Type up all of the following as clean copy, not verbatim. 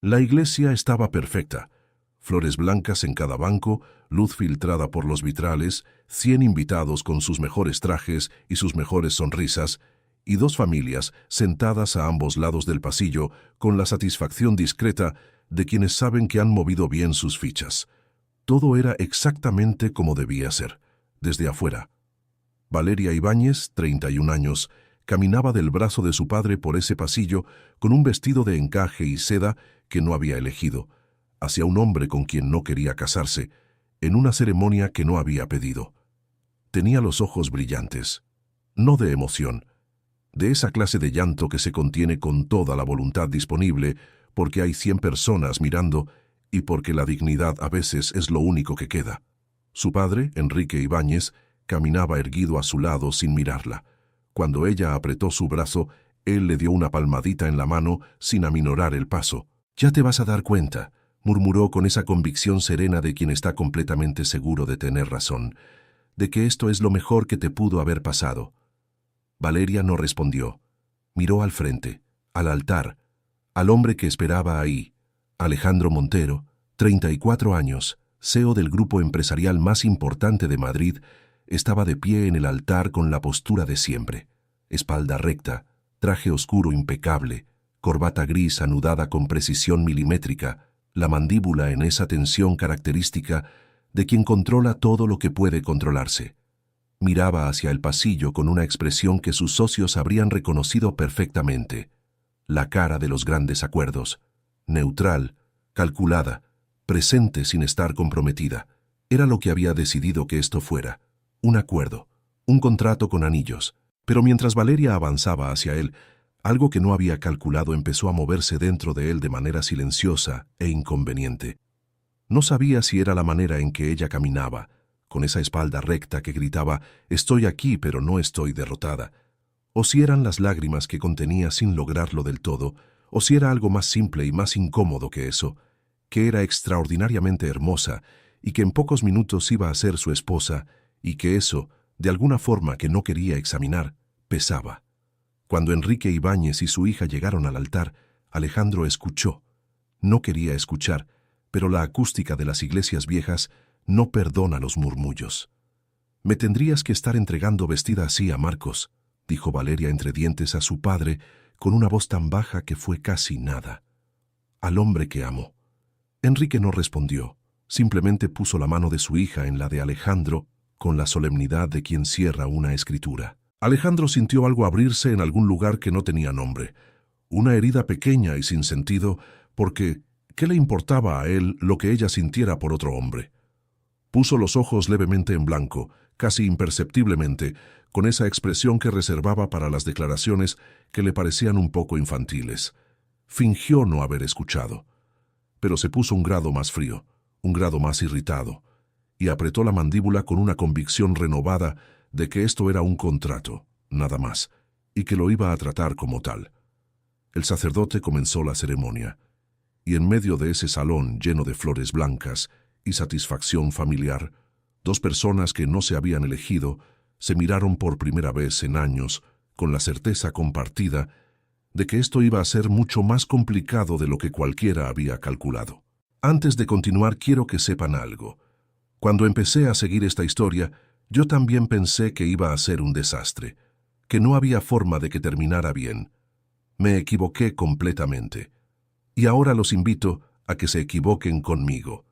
La iglesia estaba perfecta. Flores blancas en cada banco, luz filtrada por los vitrales, 100 invitados con sus mejores trajes y sus mejores sonrisas, y 2 familias sentadas a ambos lados del pasillo con la satisfacción discreta de quienes saben que han movido bien sus fichas. Todo era exactamente como debía ser, desde afuera. Valeria Ibáñez, 31 años, caminaba del brazo de su padre por ese pasillo con un vestido de encaje y seda que no había elegido, hacia un hombre con quien no quería casarse, en una ceremonia que no había pedido. Tenía los ojos brillantes, no de emoción, de esa clase de llanto que se contiene con toda la voluntad disponible porque hay 100 personas mirando y porque la dignidad a veces es lo único que queda. Su padre, Enrique Ibáñez, caminaba erguido a su lado sin mirarla. Cuando ella apretó su brazo, él le dio una palmadita en la mano sin aminorar el paso. «Ya te vas a dar cuenta», murmuró con esa convicción serena de quien está completamente seguro de tener razón, de que esto es lo mejor que te pudo haber pasado. Valeria no respondió. Miró al frente, al altar, al hombre que esperaba ahí, Alejandro Montero, 34 años, CEO del grupo empresarial más importante de Madrid, estaba de pie en el altar con la postura de siempre, espalda recta, traje oscuro impecable, corbata gris anudada con precisión milimétrica, la mandíbula en esa tensión característica de quien controla todo lo que puede controlarse. Miraba hacia el pasillo con una expresión que sus socios habrían reconocido perfectamente, la cara de los grandes acuerdos, neutral, calculada, presente sin estar comprometida. Era lo que había decidido que esto fuera, un acuerdo, un contrato con anillos. Pero mientras Valeria avanzaba hacia él, algo que no había calculado empezó a moverse dentro de él de manera silenciosa e inconveniente. No sabía si era la manera en que ella caminaba, con esa espalda recta que gritaba «Estoy aquí, pero no estoy derrotada», o si eran las lágrimas que contenía sin lograrlo del todo, o si era algo más simple y más incómodo que eso, que era extraordinariamente hermosa y que en pocos minutos iba a ser su esposa, y que eso, de alguna forma que no quería examinar, pesaba. Cuando Enrique Ibáñez y su hija llegaron al altar, Alejandro escuchó. No quería escuchar, pero la acústica de las iglesias viejas no perdona los murmullos. «Me tendrías que estar entregando vestida así a Marcos», dijo Valeria entre dientes a su padre con una voz tan baja que fue casi nada. «Al hombre que amo». Enrique no respondió, simplemente puso la mano de su hija en la de Alejandro con la solemnidad de quien cierra una escritura. Alejandro sintió algo abrirse en algún lugar que no tenía nombre, una herida pequeña y sin sentido, porque ¿qué le importaba a él lo que ella sintiera por otro hombre? Puso los ojos levemente en blanco, casi imperceptiblemente, con esa expresión que reservaba para las declaraciones que le parecían un poco infantiles. Fingió no haber escuchado, pero se puso un grado más frío, un grado más irritado, y apretó la mandíbula con una convicción renovada de que esto era un contrato, nada más, y que lo iba a tratar como tal. El sacerdote comenzó la ceremonia, y en medio de ese salón lleno de flores blancas y satisfacción familiar, 2 personas que no se habían elegido se miraron por primera vez en años con la certeza compartida de que esto iba a ser mucho más complicado de lo que cualquiera había calculado. Antes de continuar, quiero que sepan algo. Cuando empecé a seguir esta historia, yo también pensé que iba a ser un desastre, que no había forma de que terminara bien. Me equivoqué completamente. Y ahora los invito a que se equivoquen conmigo.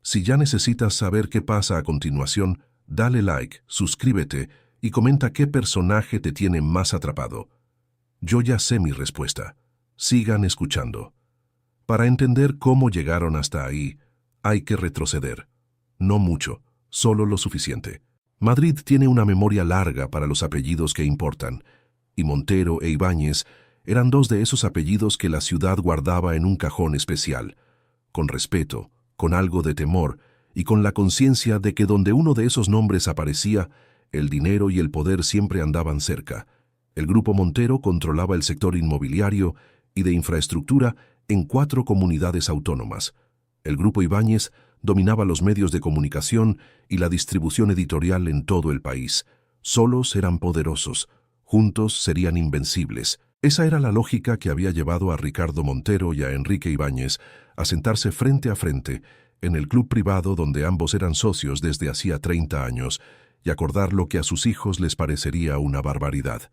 Si ya necesitas saber qué pasa a continuación, dale like, suscríbete y comenta qué personaje te tiene más atrapado. Yo ya sé mi respuesta. Sigan escuchando. Para entender cómo llegaron hasta ahí, hay que retroceder. No mucho, solo lo suficiente. Madrid tiene una memoria larga para los apellidos que importan, y Montero e Ibáñez eran 2 de esos apellidos que la ciudad guardaba en un cajón especial, con respeto, con algo de temor y con la conciencia de que donde uno de esos nombres aparecía, el dinero y el poder siempre andaban cerca. El grupo Montero controlaba el sector inmobiliario y de infraestructura en 4 comunidades autónomas. El grupo Ibáñez dominaba los medios de comunicación y la distribución editorial en todo el país. Solos eran poderosos, juntos serían invencibles. Esa era la lógica que había llevado a Ricardo Montero y a Enrique Ibáñez a sentarse frente a frente en el club privado donde ambos eran socios desde hacía 30 años y acordar lo que a sus hijos les parecería una barbaridad: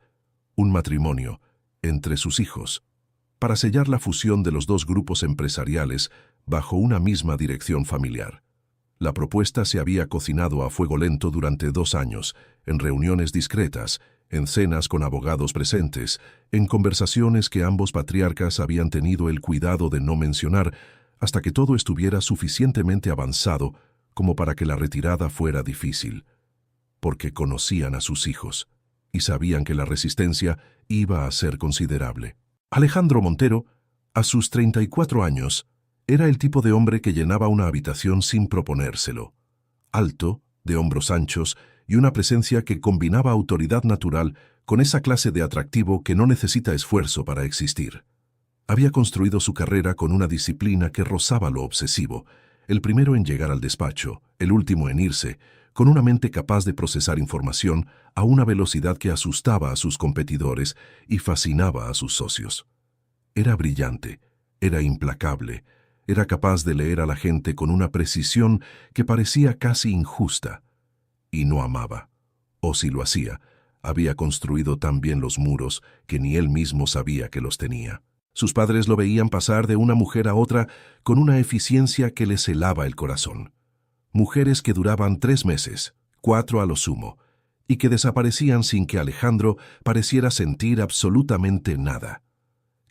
un matrimonio entre sus hijos, para sellar la fusión de los dos grupos empresariales bajo una misma dirección familiar. La propuesta se había cocinado a fuego lento durante 2 años, en reuniones discretas, en cenas con abogados presentes, en conversaciones que ambos patriarcas habían tenido el cuidado de no mencionar, hasta que todo estuviera suficientemente avanzado como para que la retirada fuera difícil, porque conocían a sus hijos y sabían que la resistencia iba a ser considerable. Alejandro Montero, a sus 34 años, era el tipo de hombre que llenaba una habitación sin proponérselo. Alto, de hombros anchos y una presencia que combinaba autoridad natural con esa clase de atractivo que no necesita esfuerzo para existir. Había construido su carrera con una disciplina que rozaba lo obsesivo, el primero en llegar al despacho, el último en irse, con una mente capaz de procesar información a una velocidad que asustaba a sus competidores y fascinaba a sus socios. Era brillante, era implacable, era capaz de leer a la gente con una precisión que parecía casi injusta. Y no amaba, o si lo hacía, había construido tan bien los muros que ni él mismo sabía que los tenía. Sus padres lo veían pasar de una mujer a otra con una eficiencia que les helaba el corazón. Mujeres que duraban 3 meses, 4 a lo sumo, y que desaparecían sin que Alejandro pareciera sentir absolutamente nada.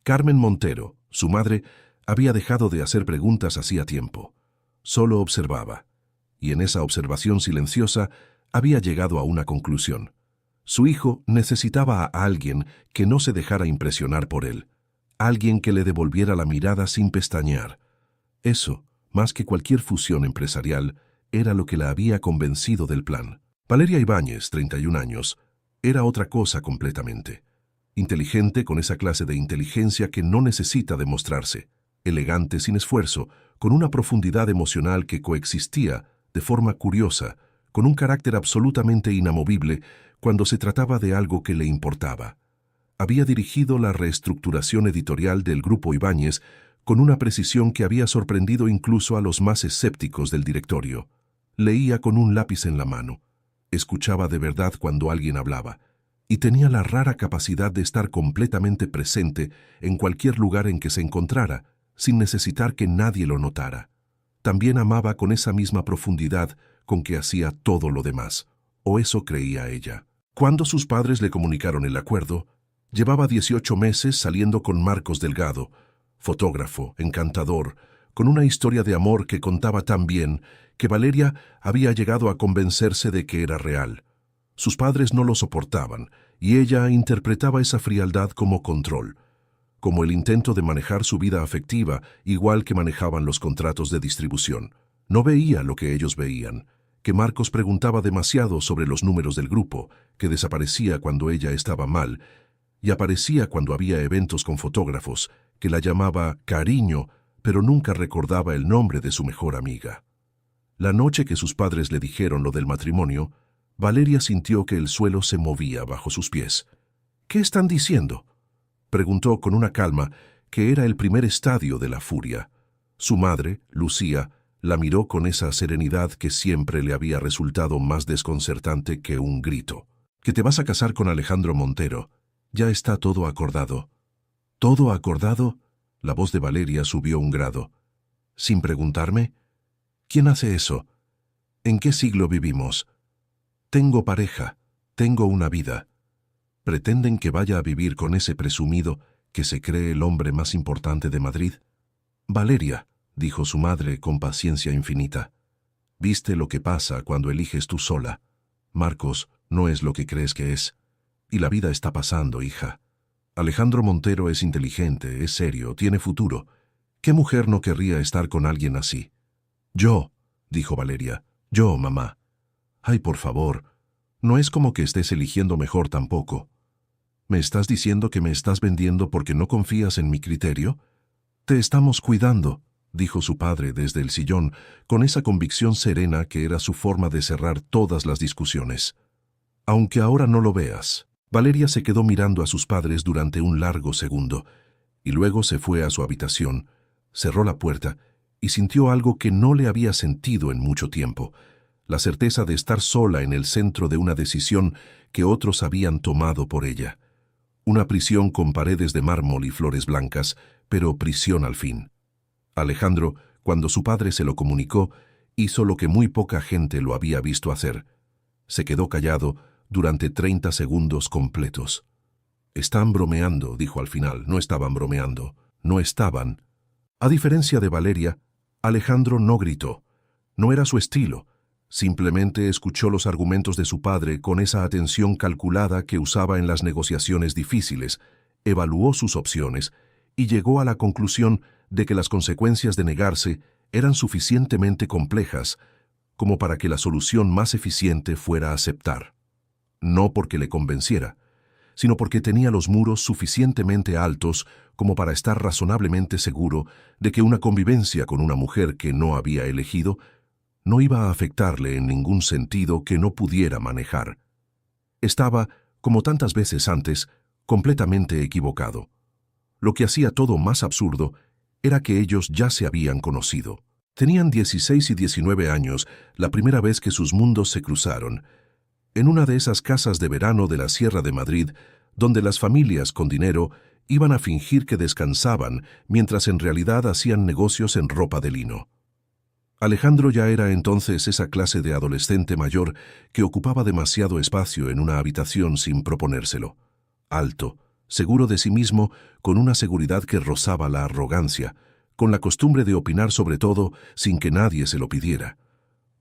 Carmen Montero, su madre, había dejado de hacer preguntas hacía tiempo. Solo observaba, y en esa observación silenciosa había llegado a una conclusión. Su hijo necesitaba a alguien que no se dejara impresionar por él, alguien que le devolviera la mirada sin pestañear. Eso, más que cualquier fusión empresarial, era lo que la había convencido del plan. Valeria Ibáñez, 31 años, era otra cosa completamente. Inteligente con esa clase de inteligencia que no necesita demostrarse, elegante sin esfuerzo, con una profundidad emocional que coexistía de forma curiosa, con un carácter absolutamente inamovible cuando se trataba de algo que le importaba. Había dirigido la reestructuración editorial del Grupo Ibáñez con una precisión que había sorprendido incluso a los más escépticos del directorio. Leía con un lápiz en la mano, escuchaba de verdad cuando alguien hablaba, y tenía la rara capacidad de estar completamente presente en cualquier lugar en que se encontrara, sin necesitar que nadie lo notara. También amaba con esa misma profundidad con que hacía todo lo demás, o eso creía ella. Cuando sus padres le comunicaron el acuerdo, llevaba 18 meses saliendo con Marcos Delgado, fotógrafo, encantador, con una historia de amor que contaba tan bien que Valeria había llegado a convencerse de que era real. Sus padres no lo soportaban, y ella interpretaba esa frialdad como control, como el intento de manejar su vida afectiva, igual que manejaban los contratos de distribución. No veía lo que ellos veían, que Marcos preguntaba demasiado sobre los números del grupo, que desaparecía cuando ella estaba mal, y aparecía cuando había eventos con fotógrafos, que la llamaba cariño, pero nunca recordaba el nombre de su mejor amiga. La noche que sus padres le dijeron lo del matrimonio, Valeria sintió que el suelo se movía bajo sus pies. «¿Qué están diciendo?», preguntó con una calma que era el primer estadio de la furia. Su madre, Lucía, la miró con esa serenidad que siempre le había resultado más desconcertante que un grito. «¿Que te vas a casar con Alejandro Montero? Ya está todo acordado». «¿Todo acordado?», la voz de Valeria subió un grado. «¿Sin preguntarme? ¿Quién hace eso? ¿En qué siglo vivimos? Tengo pareja, tengo una vida. ¿Pretenden que vaya a vivir con ese presumido que se cree el hombre más importante de Madrid?» «Valeria», dijo su madre con paciencia infinita, «viste lo que pasa cuando eliges tú sola. Marcos no es lo que crees que es. Y la vida está pasando, hija. Alejandro Montero es inteligente, es serio, tiene futuro. ¿Qué mujer no querría estar con alguien así?» «Yo», dijo Valeria, «yo, mamá». «Ay, por favor, no es como que estés eligiendo mejor tampoco. ¿Me estás diciendo que me estás vendiendo porque no confías en mi criterio?» «Te estamos cuidando», dijo su padre desde el sillón, con esa convicción serena que era su forma de cerrar todas las discusiones. «Aunque ahora no lo veas». Valeria se quedó mirando a sus padres durante un largo segundo, y luego se fue a su habitación, cerró la puerta y sintió algo que no le había sentido en mucho tiempo, la certeza de estar sola en el centro de una decisión que otros habían tomado por ella. Una prisión con paredes de mármol y flores blancas, pero prisión al fin. Alejandro, cuando su padre se lo comunicó, hizo lo que muy poca gente lo había visto hacer. Se quedó callado durante 30 segundos completos. «Están bromeando», dijo al final. No estaban bromeando. No estaban. A diferencia de Valeria, Alejandro no gritó. No era su estilo. Simplemente escuchó los argumentos de su padre con esa atención calculada que usaba en las negociaciones difíciles, evaluó sus opciones y llegó a la conclusión de que las consecuencias de negarse eran suficientemente complejas como para que la solución más eficiente fuera aceptar. No porque le convenciera, sino porque tenía los muros suficientemente altos como para estar razonablemente seguro de que una convivencia con una mujer que no había elegido no iba a afectarle en ningún sentido que no pudiera manejar. Estaba, como tantas veces antes, completamente equivocado. Lo que hacía todo más absurdo era que ellos ya se habían conocido. Tenían 16 y 19 años la primera vez que sus mundos se cruzaron, en una de esas casas de verano de la Sierra de Madrid, donde las familias con dinero iban a fingir que descansaban mientras en realidad hacían negocios en ropa de lino. Alejandro ya era entonces esa clase de adolescente mayor que ocupaba demasiado espacio en una habitación sin proponérselo. Alto, seguro de sí mismo, con una seguridad que rozaba la arrogancia, con la costumbre de opinar sobre todo sin que nadie se lo pidiera.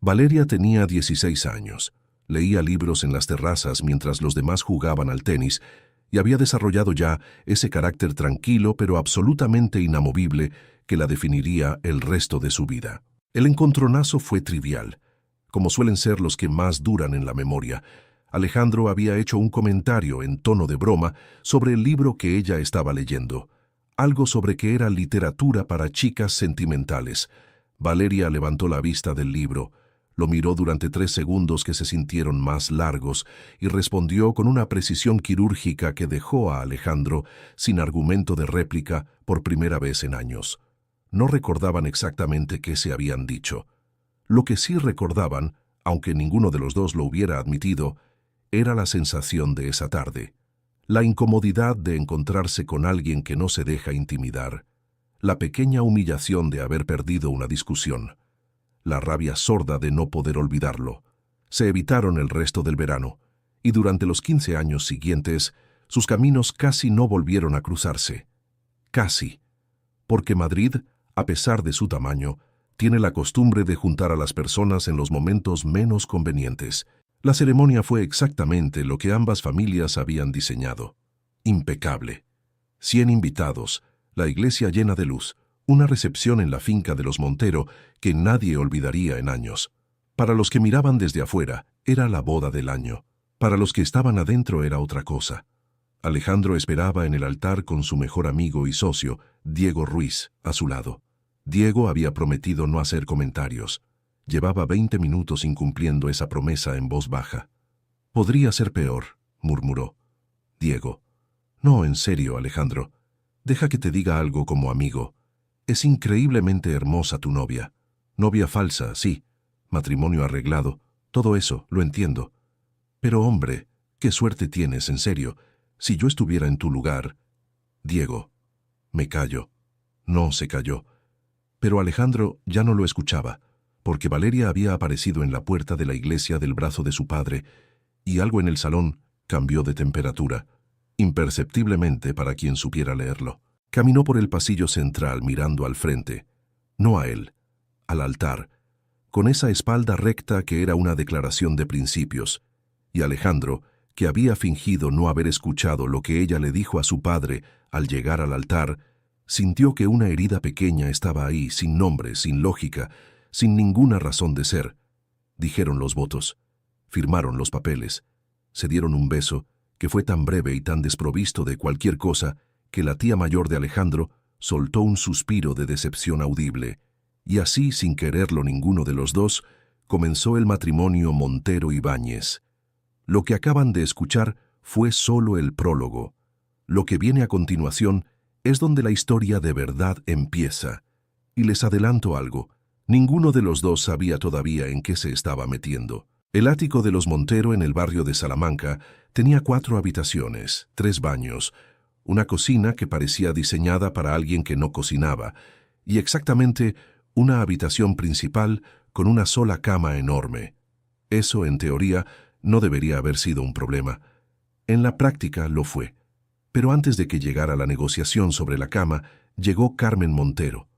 Valeria tenía 16 años, leía libros en las terrazas mientras los demás jugaban al tenis y había desarrollado ya ese carácter tranquilo pero absolutamente inamovible que la definiría el resto de su vida. El encontronazo fue trivial, como suelen ser los que más duran en la memoria. Alejandro había hecho un comentario en tono de broma sobre el libro que ella estaba leyendo, algo sobre que era literatura para chicas sentimentales. Valeria levantó la vista del libro, lo miró durante 3 segundos que se sintieron más largos y respondió con una precisión quirúrgica que dejó a Alejandro sin argumento de réplica por primera vez en años. No recordaban exactamente qué se habían dicho. Lo que sí recordaban, aunque ninguno de los dos lo hubiera admitido, era la sensación de esa tarde, la incomodidad de encontrarse con alguien que no se deja intimidar, la pequeña humillación de haber perdido una discusión, la rabia sorda de no poder olvidarlo. Se evitaron el resto del verano, y durante los 15 años siguientes, sus caminos casi no volvieron a cruzarse. Casi, porque Madrid, a pesar de su tamaño, tiene la costumbre de juntar a las personas en los momentos menos convenientes. La ceremonia fue exactamente lo que ambas familias habían diseñado. Impecable. 100 invitados, la iglesia llena de luz, una recepción en la finca de los Montero que nadie olvidaría en años. Para los que miraban desde afuera, era la boda del año. Para los que estaban adentro era otra cosa. Alejandro esperaba en el altar con su mejor amigo y socio, Diego Ruiz, a su lado. Diego había prometido no hacer comentarios. Llevaba 20 minutos incumpliendo esa promesa en voz baja. «Podría ser peor», murmuró. Diego: «No, en serio, Alejandro. Deja que te diga algo como amigo. Es increíblemente hermosa tu novia. Novia falsa, sí. Matrimonio arreglado. Todo eso, lo entiendo. Pero, hombre, qué suerte tienes, en serio. Si yo estuviera en tu lugar...» Diego: «Me callo». No se calló. Pero Alejandro ya no lo escuchaba, porque Valeria había aparecido en la puerta de la iglesia del brazo de su padre, y algo en el salón cambió de temperatura, imperceptiblemente para quien supiera leerlo. Caminó por el pasillo central mirando al frente, no a él, al altar, con esa espalda recta que era una declaración de principios, y Alejandro, que había fingido no haber escuchado lo que ella le dijo a su padre al llegar al altar, sintió que una herida pequeña estaba ahí, sin nombre, sin lógica, sin ninguna razón de ser. Dijeron los votos, firmaron los papeles, se dieron un beso que fue tan breve y tan desprovisto de cualquier cosa que la tía mayor de Alejandro soltó un suspiro de decepción audible, y así, sin quererlo ninguno de los dos, comenzó el matrimonio Montero-Ibáñez. Lo que acaban de escuchar fue solo el prólogo. Lo que viene a continuación es donde la historia de verdad empieza. Y les adelanto algo, ninguno de los dos sabía todavía en qué se estaba metiendo. El ático de los Montero en el barrio de Salamanca tenía 4 habitaciones, 3 baños, una cocina que parecía diseñada para alguien que no cocinaba, y exactamente una habitación principal con una sola cama enorme. Eso, en teoría, no debería haber sido un problema. En la práctica lo fue. Pero antes de que llegara la negociación sobre la cama, llegó Carmen Montero.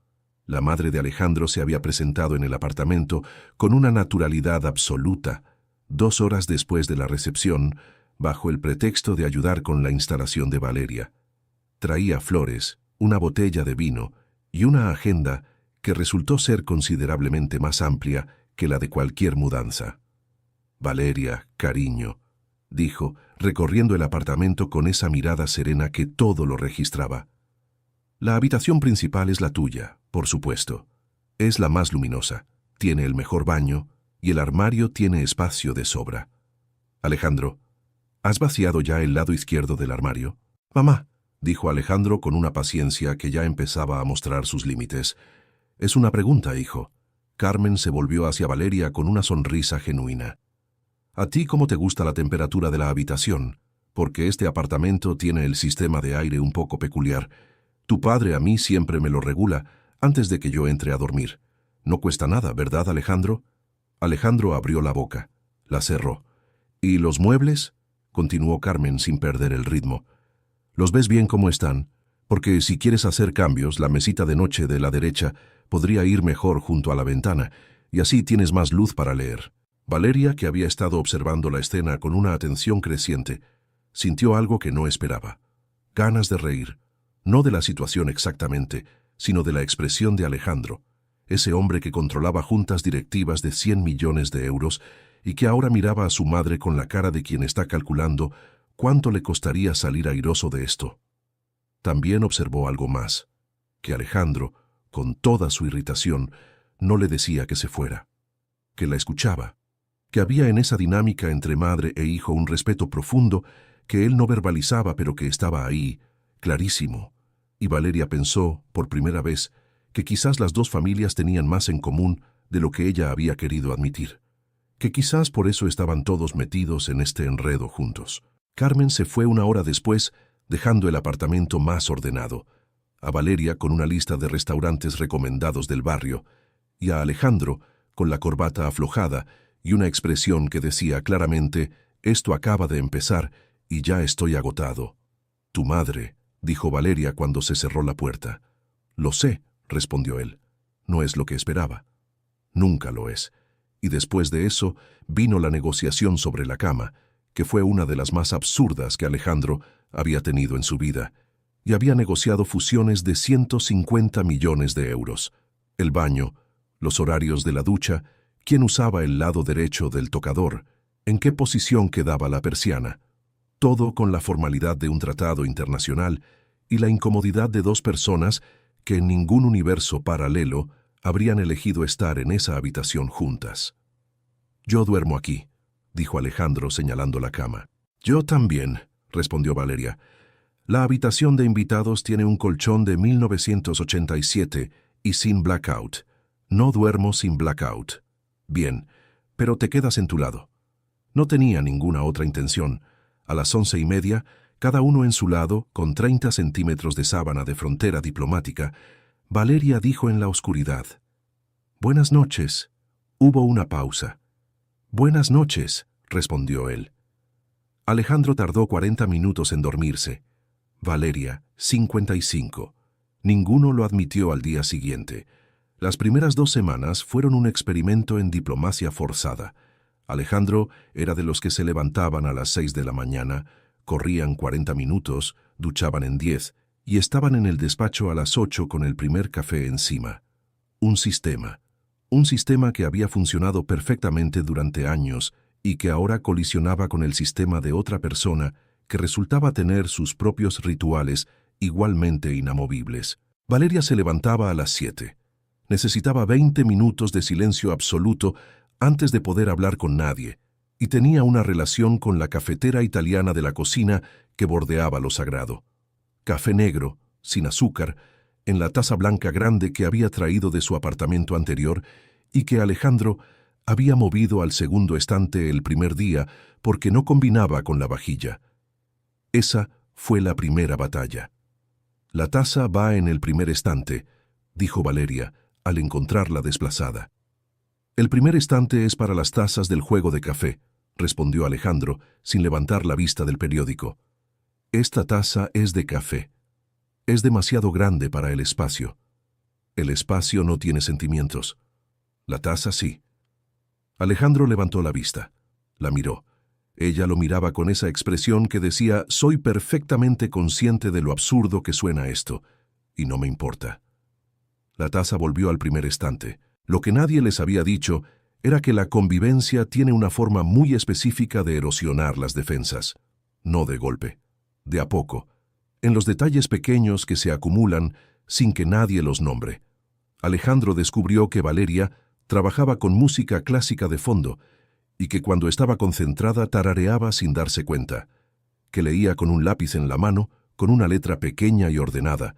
La madre de Alejandro se había presentado en el apartamento con una naturalidad absoluta, 2 horas después de la recepción, bajo el pretexto de ayudar con la instalación de Valeria. Traía flores, una botella de vino y una agenda que resultó ser considerablemente más amplia que la de cualquier mudanza. Valeria, cariño, dijo, recorriendo el apartamento con esa mirada serena que todo lo registraba. La habitación principal es la tuya, por supuesto. Es la más luminosa, tiene el mejor baño y el armario tiene espacio de sobra. Alejandro, ¿has vaciado ya el lado izquierdo del armario? Mamá, dijo Alejandro con una paciencia que ya empezaba a mostrar sus límites. Es una pregunta, hijo. Carmen se volvió hacia Valeria con una sonrisa genuina. ¿A ti cómo te gusta la temperatura de la habitación? Porque este apartamento tiene el sistema de aire un poco peculiar. Tu padre a mí siempre me lo regula antes de que yo entre a dormir. No cuesta nada, ¿verdad, Alejandro? Alejandro abrió la boca, la cerró. ¿Y los muebles? Continuó Carmen sin perder el ritmo. ¿Los ves bien como están? Porque si quieres hacer cambios, la mesita de noche de la derecha podría ir mejor junto a la ventana, y así tienes más luz para leer. Valeria, que había estado observando la escena con una atención creciente, sintió algo que no esperaba. Ganas de reír, no de la situación exactamente, sino de la expresión de Alejandro, ese hombre que controlaba juntas directivas de 100 millones de euros y que ahora miraba a su madre con la cara de quien está calculando cuánto le costaría salir airoso de esto. También observó algo más, que Alejandro, con toda su irritación, no le decía que se fuera, que la escuchaba, que había en esa dinámica entre madre e hijo un respeto profundo que él no verbalizaba pero que estaba ahí, clarísimo. Y Valeria pensó, por primera vez, que quizás las dos familias tenían más en común de lo que ella había querido admitir, que quizás por eso estaban todos metidos en este enredo juntos. Carmen se fue 1 hora después, dejando el apartamento más ordenado, a Valeria con una lista de restaurantes recomendados del barrio, y a Alejandro con la corbata aflojada y una expresión que decía claramente, esto acaba de empezar y ya estoy agotado. Tu madre, dijo Valeria cuando se cerró la puerta. Lo sé, respondió él. No es lo que esperaba. Nunca lo es. Y después de eso vino la negociación sobre la cama, que fue una de las más absurdas que Alejandro había tenido en su vida, y había negociado fusiones de 150 millones de euros. El baño, los horarios de la ducha, quién usaba el lado derecho del tocador, en qué posición quedaba la persiana. Todo con la formalidad de un tratado internacional y la incomodidad de 2 personas que en ningún universo paralelo habrían elegido estar en esa habitación juntas. Yo duermo aquí, dijo Alejandro señalando la cama. Yo también, respondió Valeria. La habitación de invitados tiene un colchón de 1987 y sin blackout. No duermo sin blackout. Bien, pero te quedas en tu lado. No tenía ninguna otra intención. A las 11:30, cada uno en su lado, con 30 centímetros de sábana de frontera diplomática, Valeria dijo en la oscuridad. Buenas noches. Hubo una pausa. Buenas noches, respondió él. Alejandro tardó 40 minutos en dormirse. Valeria, 55. Ninguno lo admitió al día siguiente. Las primeras 2 semanas fueron un experimento en diplomacia forzada. Alejandro era de los que se levantaban a las 6 de la mañana, corrían 40 minutos, duchaban en 10 y estaban en el despacho a las 8 con el primer café encima. Un sistema que había funcionado perfectamente durante años y que ahora colisionaba con el sistema de otra persona que resultaba tener sus propios rituales igualmente inamovibles. Valeria se levantaba a las 7. Necesitaba 20 minutos de silencio absoluto antes de poder hablar con nadie, y tenía una relación con la cafetera italiana de la cocina que bordeaba lo sagrado. Café negro, sin azúcar, en la taza blanca grande que había traído de su apartamento anterior y que Alejandro había movido al segundo estante el primer día porque no combinaba con la vajilla. Esa fue la primera batalla. «La taza va en el primer estante», dijo Valeria, al encontrarla desplazada. «El primer estante es para las tazas del juego de café», respondió Alejandro, sin levantar la vista del periódico. «Esta taza es de café. Es demasiado grande para el espacio. El espacio no tiene sentimientos. La taza sí». Alejandro levantó la vista. La miró. Ella lo miraba con esa expresión que decía: «Soy perfectamente consciente de lo absurdo que suena esto, y no me importa». La taza volvió al primer estante. Lo que nadie les había dicho era que la convivencia tiene una forma muy específica de erosionar las defensas. No de golpe, de a poco, en los detalles pequeños que se acumulan sin que nadie los nombre. Alejandro descubrió que Valeria trabajaba con música clásica de fondo y que cuando estaba concentrada tarareaba sin darse cuenta, que leía con un lápiz en la mano, con una letra pequeña y ordenada,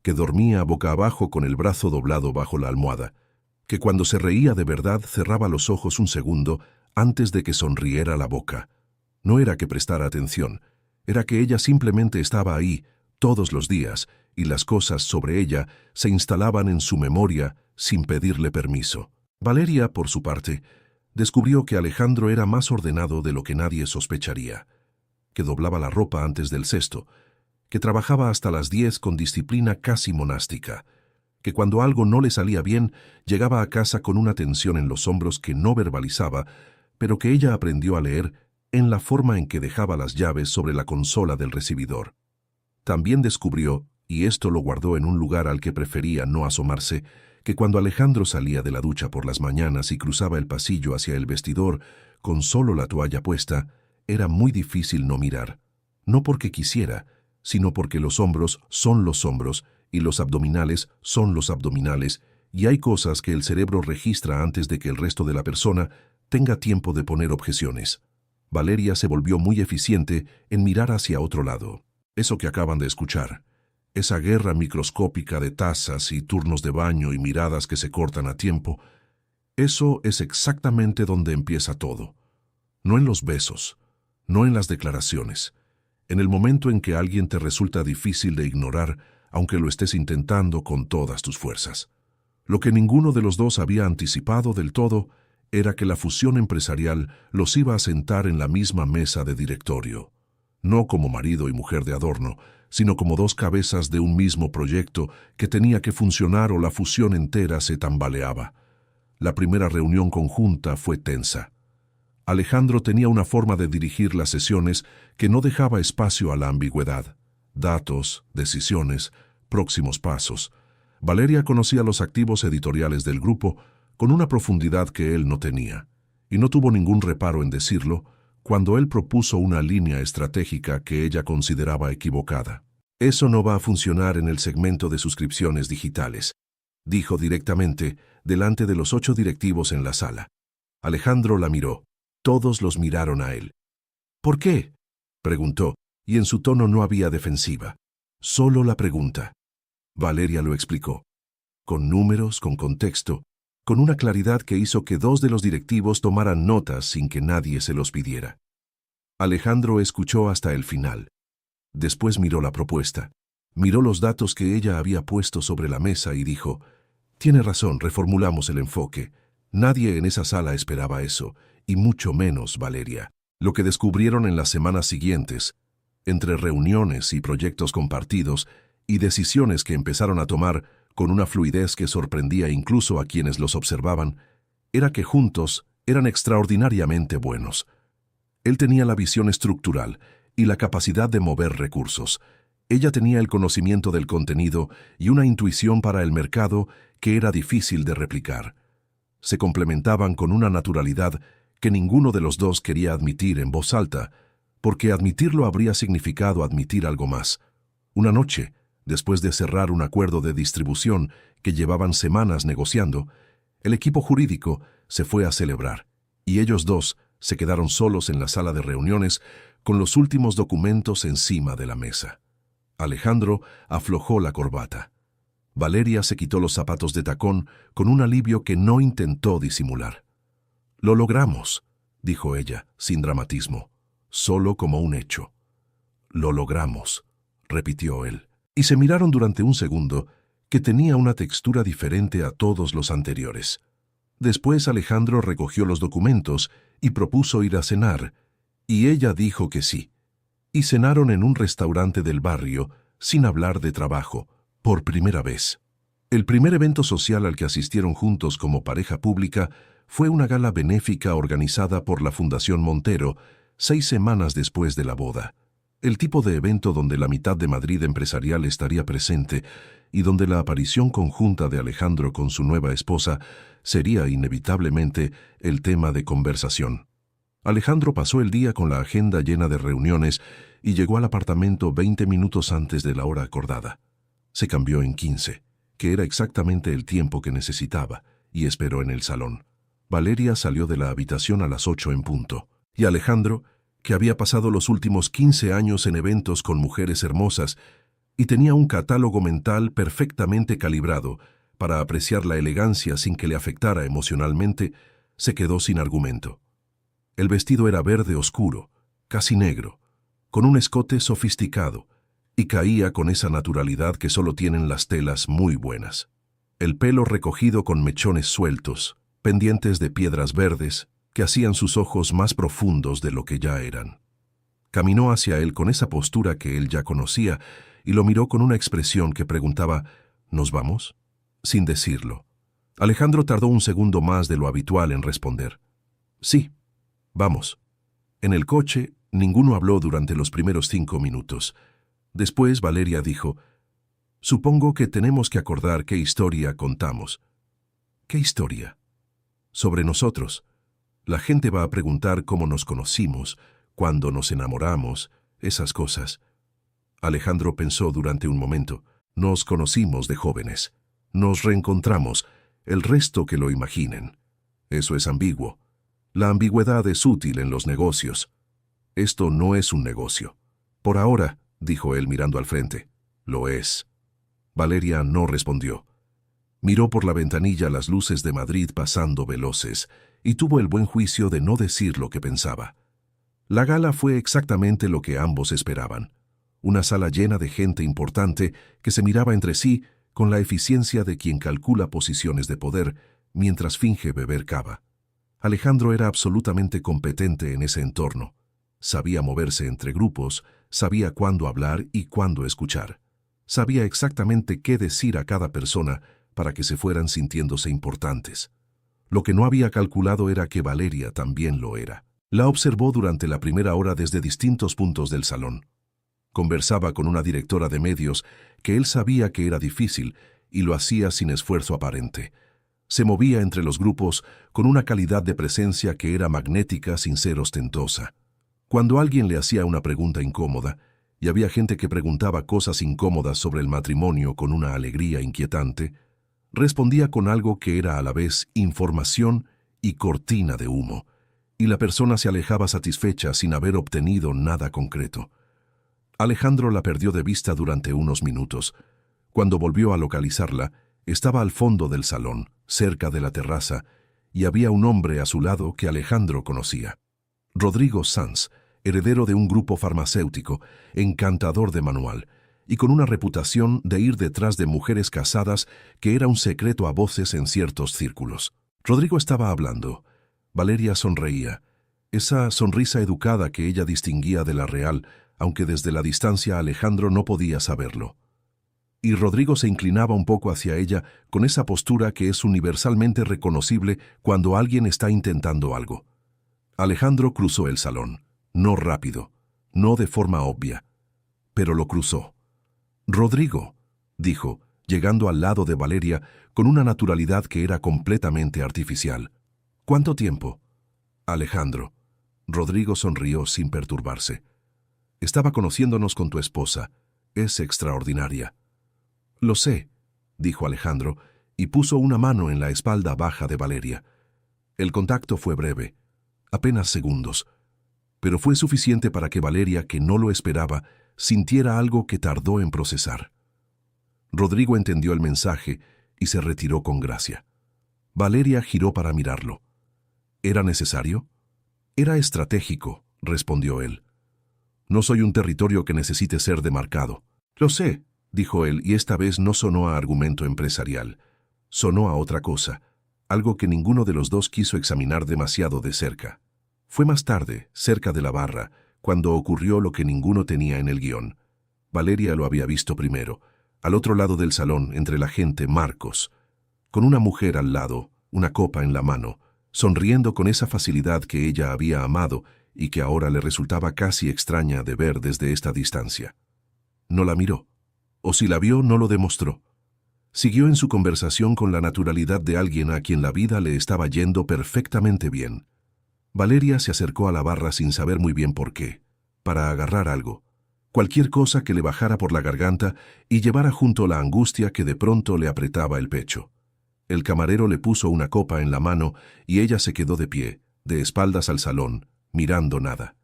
que dormía boca abajo con el brazo doblado bajo la almohada, que cuando se reía de verdad cerraba los ojos un segundo antes de que sonriera la boca. No era que prestara atención, era que ella simplemente estaba ahí todos los días y las cosas sobre ella se instalaban en su memoria sin pedirle permiso. Valeria, por su parte, descubrió que Alejandro era más ordenado de lo que nadie sospecharía, que doblaba la ropa antes del cesto, que trabajaba hasta las 10 con disciplina casi monástica, que cuando algo no le salía bien, llegaba a casa con una tensión en los hombros que no verbalizaba, pero que ella aprendió a leer en la forma en que dejaba las llaves sobre la consola del recibidor. También descubrió, y esto lo guardó en un lugar al que prefería no asomarse, que cuando Alejandro salía de la ducha por las mañanas y cruzaba el pasillo hacia el vestidor con solo la toalla puesta, era muy difícil no mirar, no porque quisiera, sino porque los hombros son los hombros y los abdominales son los abdominales, y hay cosas que el cerebro registra antes de que el resto de la persona tenga tiempo de poner objeciones. Valeria se volvió muy eficiente en mirar hacia otro lado. Eso que acaban de escuchar, esa guerra microscópica de tazas y turnos de baño y miradas que se cortan a tiempo, eso es exactamente donde empieza todo. No en los besos, no en las declaraciones. En el momento en que alguien te resulta difícil de ignorar, aunque lo estés intentando con todas tus fuerzas. Lo que ninguno de los dos había anticipado del todo era que la fusión empresarial los iba a sentar en la misma mesa de directorio, no como marido y mujer de adorno, sino como dos cabezas de un mismo proyecto que tenía que funcionar o la fusión entera se tambaleaba. La primera reunión conjunta fue tensa. Alejandro tenía una forma de dirigir las sesiones que no dejaba espacio a la ambigüedad. Datos, decisiones, próximos pasos. Valeria conocía los activos editoriales del grupo con una profundidad que él no tenía, y no tuvo ningún reparo en decirlo cuando él propuso una línea estratégica que ella consideraba equivocada. «Eso no va a funcionar en el segmento de suscripciones digitales», dijo directamente delante de los 8 directivos en la sala. Alejandro la miró. Todos los miraron a él. «¿Por qué?», preguntó, y en su tono no había defensiva. Solo la pregunta. Valeria lo explicó. Con números, con contexto, con una claridad que hizo que 2 de los directivos tomaran notas sin que nadie se los pidiera. Alejandro escuchó hasta el final. Después miró la propuesta, miró los datos que ella había puesto sobre la mesa y dijo: «Tiene razón, reformulamos el enfoque. Nadie en esa sala esperaba eso, y mucho menos Valeria». Lo que descubrieron en las semanas siguientes, entre reuniones y proyectos compartidos y decisiones que empezaron a tomar con una fluidez que sorprendía incluso a quienes los observaban, era que juntos eran extraordinariamente buenos. Él tenía la visión estructural y la capacidad de mover recursos. Ella tenía el conocimiento del contenido y una intuición para el mercado que era difícil de replicar. Se complementaban con una naturalidad que ninguno de los dos quería admitir en voz alta, porque admitirlo habría significado admitir algo más. Una noche, después de cerrar un acuerdo de distribución que llevaban semanas negociando, el equipo jurídico se fue a celebrar, y ellos dos Se quedaron solos en la sala de reuniones con los últimos documentos encima de la mesa. Alejandro aflojó la corbata. Valeria se quitó los zapatos de tacón con un alivio que no intentó disimular. «Lo logramos», dijo ella, sin dramatismo, solo como un hecho. «Lo logramos», repitió él, y se miraron durante un segundo que tenía una textura diferente a todos los anteriores. Después Alejandro recogió los documentos y propuso ir a cenar, y ella dijo que sí. Y cenaron en un restaurante del barrio, sin hablar de trabajo, por primera vez. El primer evento social al que asistieron juntos como pareja pública fue una gala benéfica organizada por la Fundación Montero, 6 semanas después de la boda. El tipo de evento donde la mitad de Madrid empresarial estaría presente y donde la aparición conjunta de Alejandro con su nueva esposa sería inevitablemente el tema de conversación. Alejandro pasó el día con la agenda llena de reuniones y llegó al apartamento 20 minutos antes de la hora acordada. Se cambió en 15, que era exactamente el tiempo que necesitaba, y esperó en el salón. Valeria salió de la habitación a las 8 en punto, y Alejandro, que había pasado los últimos 15 años en eventos con mujeres hermosas y tenía un catálogo mental perfectamente calibrado para apreciar la elegancia sin que le afectara emocionalmente, se quedó sin argumento. El vestido era verde oscuro, casi negro, con un escote sofisticado, y caía con esa naturalidad que solo tienen las telas muy buenas. El pelo recogido con mechones sueltos, pendientes de piedras verdes, que hacían sus ojos más profundos de lo que ya eran. Caminó hacia él con esa postura que él ya conocía y lo miró con una expresión que preguntaba, «¿Nos vamos?», sin decirlo. Alejandro tardó un segundo más de lo habitual en responder. «Sí, vamos». En el coche, ninguno habló durante los primeros 5 minutos. Después Valeria dijo, «Supongo que tenemos que acordar qué historia contamos». «¿Qué historia?» «Sobre nosotros. La gente va a preguntar cómo nos conocimos, cuándo nos enamoramos, esas cosas». Alejandro pensó durante un momento. «Nos conocimos de jóvenes. Nos reencontramos. El resto que lo imaginen. Eso es ambiguo. La ambigüedad es útil en los negocios. Esto no es un negocio». «Por ahora», dijo él mirando al frente. «Lo es». Valeria no respondió. Miró por la ventanilla las luces de Madrid pasando veloces y tuvo el buen juicio de no decir lo que pensaba. La gala fue exactamente lo que ambos esperaban. Una sala llena de gente importante que se miraba entre sí con la eficiencia de quien calcula posiciones de poder mientras finge beber cava. Alejandro era absolutamente competente en ese entorno. Sabía moverse entre grupos, sabía cuándo hablar y cuándo escuchar. Sabía exactamente qué decir a cada persona para que se fueran sintiéndose importantes. Lo que no había calculado era que Valeria también lo era. La observó durante la primera hora desde distintos puntos del salón. Conversaba con una directora de medios que él sabía que era difícil y lo hacía sin esfuerzo aparente. Se movía entre los grupos con una calidad de presencia que era magnética sin ser ostentosa. Cuando alguien le hacía una pregunta incómoda, y había gente que preguntaba cosas incómodas sobre el matrimonio con una alegría inquietante, respondía con algo que era a la vez información y cortina de humo, y la persona se alejaba satisfecha sin haber obtenido nada concreto. Alejandro la perdió de vista durante unos minutos. Cuando volvió a localizarla, estaba al fondo del salón, cerca de la terraza, y había un hombre a su lado que Alejandro conocía. Rodrigo Sanz, heredero de un grupo farmacéutico, encantador de manual, y con una reputación de ir detrás de mujeres casadas que era un secreto a voces en ciertos círculos. Rodrigo estaba hablando. Valeria sonreía. Esa sonrisa educada que ella distinguía de la real, aunque desde la distancia Alejandro no podía saberlo. Y Rodrigo se inclinaba un poco hacia ella con esa postura que es universalmente reconocible cuando alguien está intentando algo. Alejandro cruzó el salón. No rápido, no de forma obvia, pero lo cruzó. «Rodrigo», dijo, llegando al lado de Valeria con una naturalidad que era completamente artificial. «¿Cuánto tiempo?» «Alejandro». Rodrigo sonrió sin perturbarse. «Estaba conociéndonos con tu esposa. Es extraordinaria». «Lo sé», dijo Alejandro, y puso una mano en la espalda baja de Valeria. El contacto fue breve. apenas segundos. Pero fue suficiente para que Valeria, que no lo esperaba, sintiera algo que tardó en procesar. Rodrigo entendió el mensaje y se retiró con gracia. Valeria giró para mirarlo. ¿Era necesario? Era estratégico, respondió él. No soy un territorio que necesite ser demarcado. Lo sé, dijo él, y esta vez no sonó a argumento empresarial. Sonó a otra cosa, algo que ninguno de los dos quiso examinar demasiado de cerca. Fue más tarde, cerca de la barra, cuando ocurrió lo que ninguno tenía en el guión. Valeria lo había visto primero. Al otro lado del salón, entre la gente, Marcos, con una mujer al lado, una copa en la mano, sonriendo con esa facilidad que ella había amado y que ahora le resultaba casi extraña de ver desde esta distancia. No la miró, o si la vio no lo demostró. Siguió en su conversación con la naturalidad de alguien a quien la vida le estaba yendo perfectamente bien. Valeria se acercó a la barra sin saber muy bien por qué, para agarrar algo, cualquier cosa que le bajara por la garganta y llevara junto la angustia que de pronto le apretaba el pecho. El camarero le puso una copa en la mano y ella se quedó de pie, de espaldas al salón, mirando nada.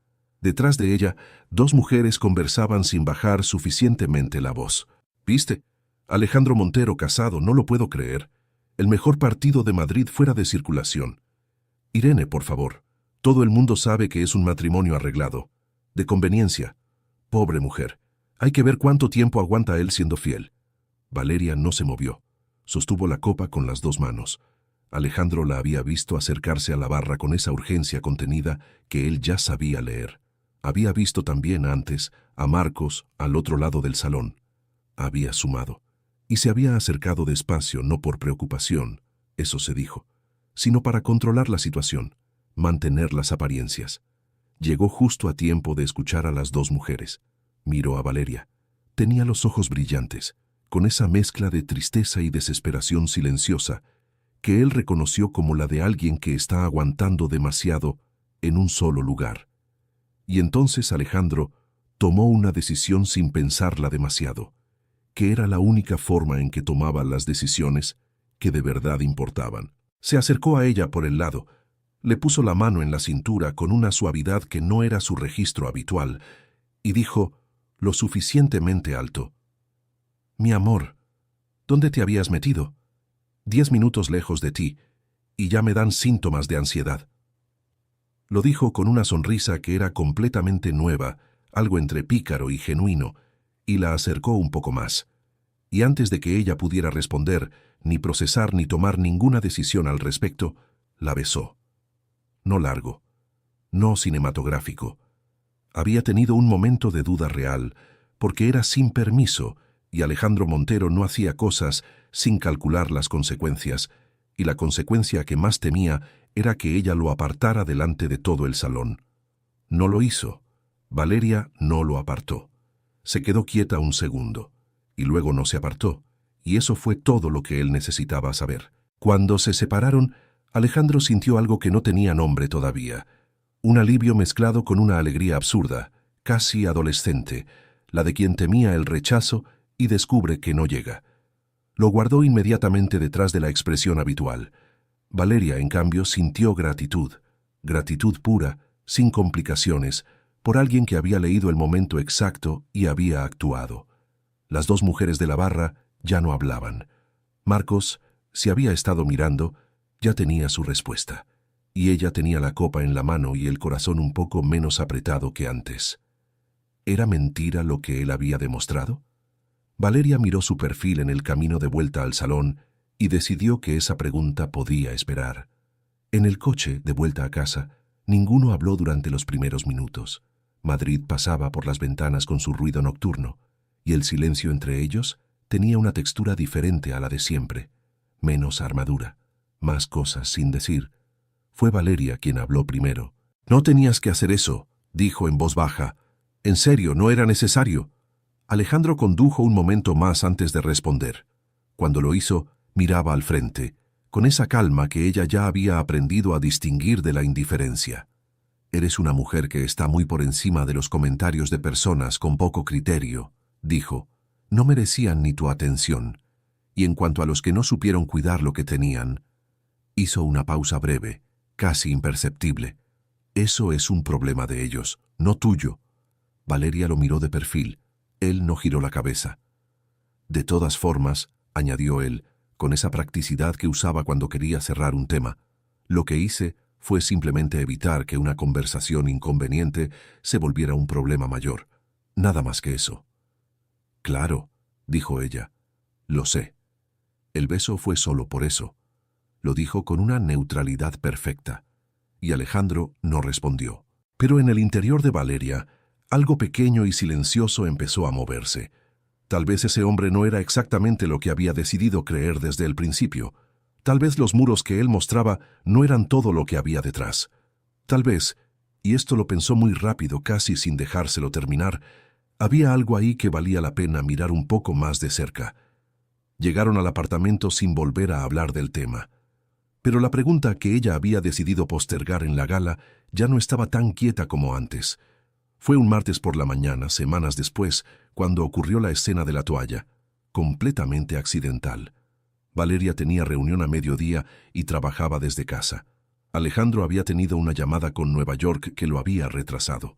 Detrás de ella, dos mujeres conversaban sin bajar suficientemente la voz. ¿Viste? Alejandro Montero casado, no lo puedo creer. El mejor partido de Madrid fuera de circulación. Irene, por favor. Todo el mundo sabe que es un matrimonio arreglado. De conveniencia. Pobre mujer. Hay que ver cuánto tiempo aguanta él siendo fiel. Valeria no se movió. Sostuvo la copa con las dos manos. Alejandro la había visto acercarse a la barra con esa urgencia contenida que él ya sabía leer. Había visto también antes a Marcos al otro lado del salón. Había sumado. Y se había acercado despacio, no por preocupación, eso se dijo, sino para controlar la situación, mantener las apariencias. Llegó justo a tiempo de escuchar a las dos mujeres. Miró a Valeria. Tenía los ojos brillantes, con esa mezcla de tristeza y desesperación silenciosa, que él reconoció como la de alguien que está aguantando demasiado en un solo lugar. Y entonces Alejandro tomó una decisión sin pensarla demasiado, que era la única forma en que tomaba las decisiones que de verdad importaban. Se acercó a ella por el lado, le puso la mano en la cintura con una suavidad que no era su registro habitual, y dijo, lo suficientemente alto: «Mi amor, ¿dónde te habías metido? 10 minutos lejos de ti, y ya me dan síntomas de ansiedad». Lo dijo con una sonrisa que era completamente nueva, algo entre pícaro y genuino, y la acercó un poco más. Y antes de que ella pudiera responder, ni procesar ni tomar ninguna decisión al respecto, la besó. No largo, no cinematográfico. Había tenido un momento de duda real, porque era sin permiso, y Alejandro Montero no hacía cosas sin calcular las consecuencias, y la consecuencia que más temía era que ella lo apartara delante de todo el salón. No lo hizo. Valeria no lo apartó. Se quedó quieta un segundo, y luego no se apartó, y eso fue todo lo que él necesitaba saber. Cuando se separaron, Alejandro sintió algo que no tenía nombre todavía, un alivio mezclado con una alegría absurda, casi adolescente, la de quien temía el rechazo y descubre que no llega. Lo guardó inmediatamente detrás de la expresión habitual. Valeria, en cambio, sintió gratitud pura, sin complicaciones, por alguien que había leído el momento exacto y había actuado. Las dos mujeres de la barra ya no hablaban. Marcos, si había estado mirando, ya tenía su respuesta, y ella tenía la copa en la mano y el corazón un poco menos apretado que antes. ¿Era mentira lo que él había demostrado? Valeria miró su perfil en el camino de vuelta al salón y decidió que esa pregunta podía esperar. En el coche, de vuelta a casa, ninguno habló durante los primeros minutos. Madrid pasaba por las ventanas con su ruido nocturno, y el silencio entre ellos tenía una textura diferente a la de siempre, menos armadura, más cosas sin decir. Fue Valeria quien habló primero. «No tenías que hacer eso», dijo en voz baja. «En serio, no era necesario». Alejandro condujo un momento más antes de responder. Cuando lo hizo, miraba al frente, con esa calma que ella ya había aprendido a distinguir de la indiferencia. «Eres una mujer que está muy por encima de los comentarios de personas con poco criterio», dijo. «No merecían ni tu atención. Y en cuanto a los que no supieron cuidar lo que tenían». Hizo una pausa breve, casi imperceptible. Eso es un problema de ellos, no tuyo. Valeria lo miró de perfil. Él no giró la cabeza. De todas formas, añadió él, con esa practicidad que usaba cuando quería cerrar un tema, lo que hice fue simplemente evitar que una conversación inconveniente se volviera un problema mayor. Nada más que eso. Claro, dijo ella. Lo sé. El beso fue solo por eso. Lo dijo con una neutralidad perfecta. Y Alejandro no respondió. Pero en el interior de Valeria, algo pequeño y silencioso empezó a moverse. Tal vez ese hombre no era exactamente lo que había decidido creer desde el principio. Tal vez los muros que él mostraba no eran todo lo que había detrás. Tal vez, y esto lo pensó muy rápido, casi sin dejárselo terminar, había algo ahí que valía la pena mirar un poco más de cerca. Llegaron al apartamento sin volver a hablar del tema. Pero la pregunta que ella había decidido postergar en la gala ya no estaba tan quieta como antes. Fue un martes por la mañana, semanas después, cuando ocurrió la escena de la toalla, completamente accidental. Valeria tenía reunión a mediodía y trabajaba desde casa. Alejandro había tenido una llamada con Nueva York que lo había retrasado.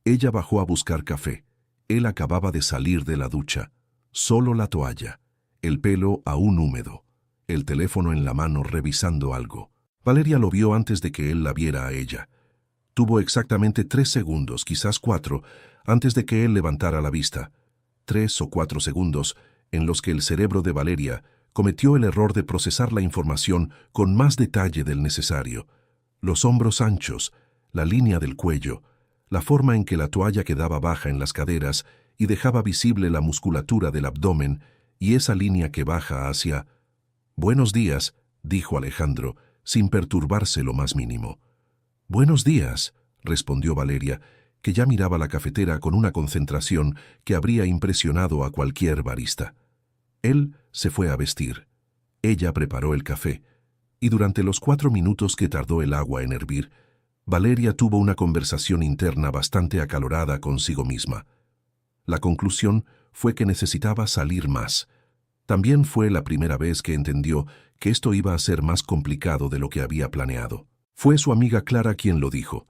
Ella bajó a buscar café. Él acababa de salir de la ducha. Solo la toalla, el pelo aún húmedo, el teléfono en la mano revisando algo. Valeria lo vio antes de que él la viera a ella. Tuvo exactamente 3 segundos, quizás 4, antes de que él levantara la vista. 3 o 4 segundos en los que el cerebro de Valeria cometió el error de procesar la información con más detalle del necesario. Los hombros anchos, la línea del cuello, la forma en que la toalla quedaba baja en las caderas y dejaba visible la musculatura del abdomen y esa línea que baja hacia... «Buenos días», dijo Alejandro, sin perturbarse lo más mínimo. «Buenos días», respondió Valeria, que ya miraba la cafetera con una concentración que habría impresionado a cualquier barista. Él se fue a vestir. Ella preparó el café, y durante los 4 minutos que tardó el agua en hervir, Valeria tuvo una conversación interna bastante acalorada consigo misma. La conclusión fue que necesitaba salir más. También fue la primera vez que entendió que esto iba a ser más complicado de lo que había planeado. Fue su amiga Clara quien lo dijo.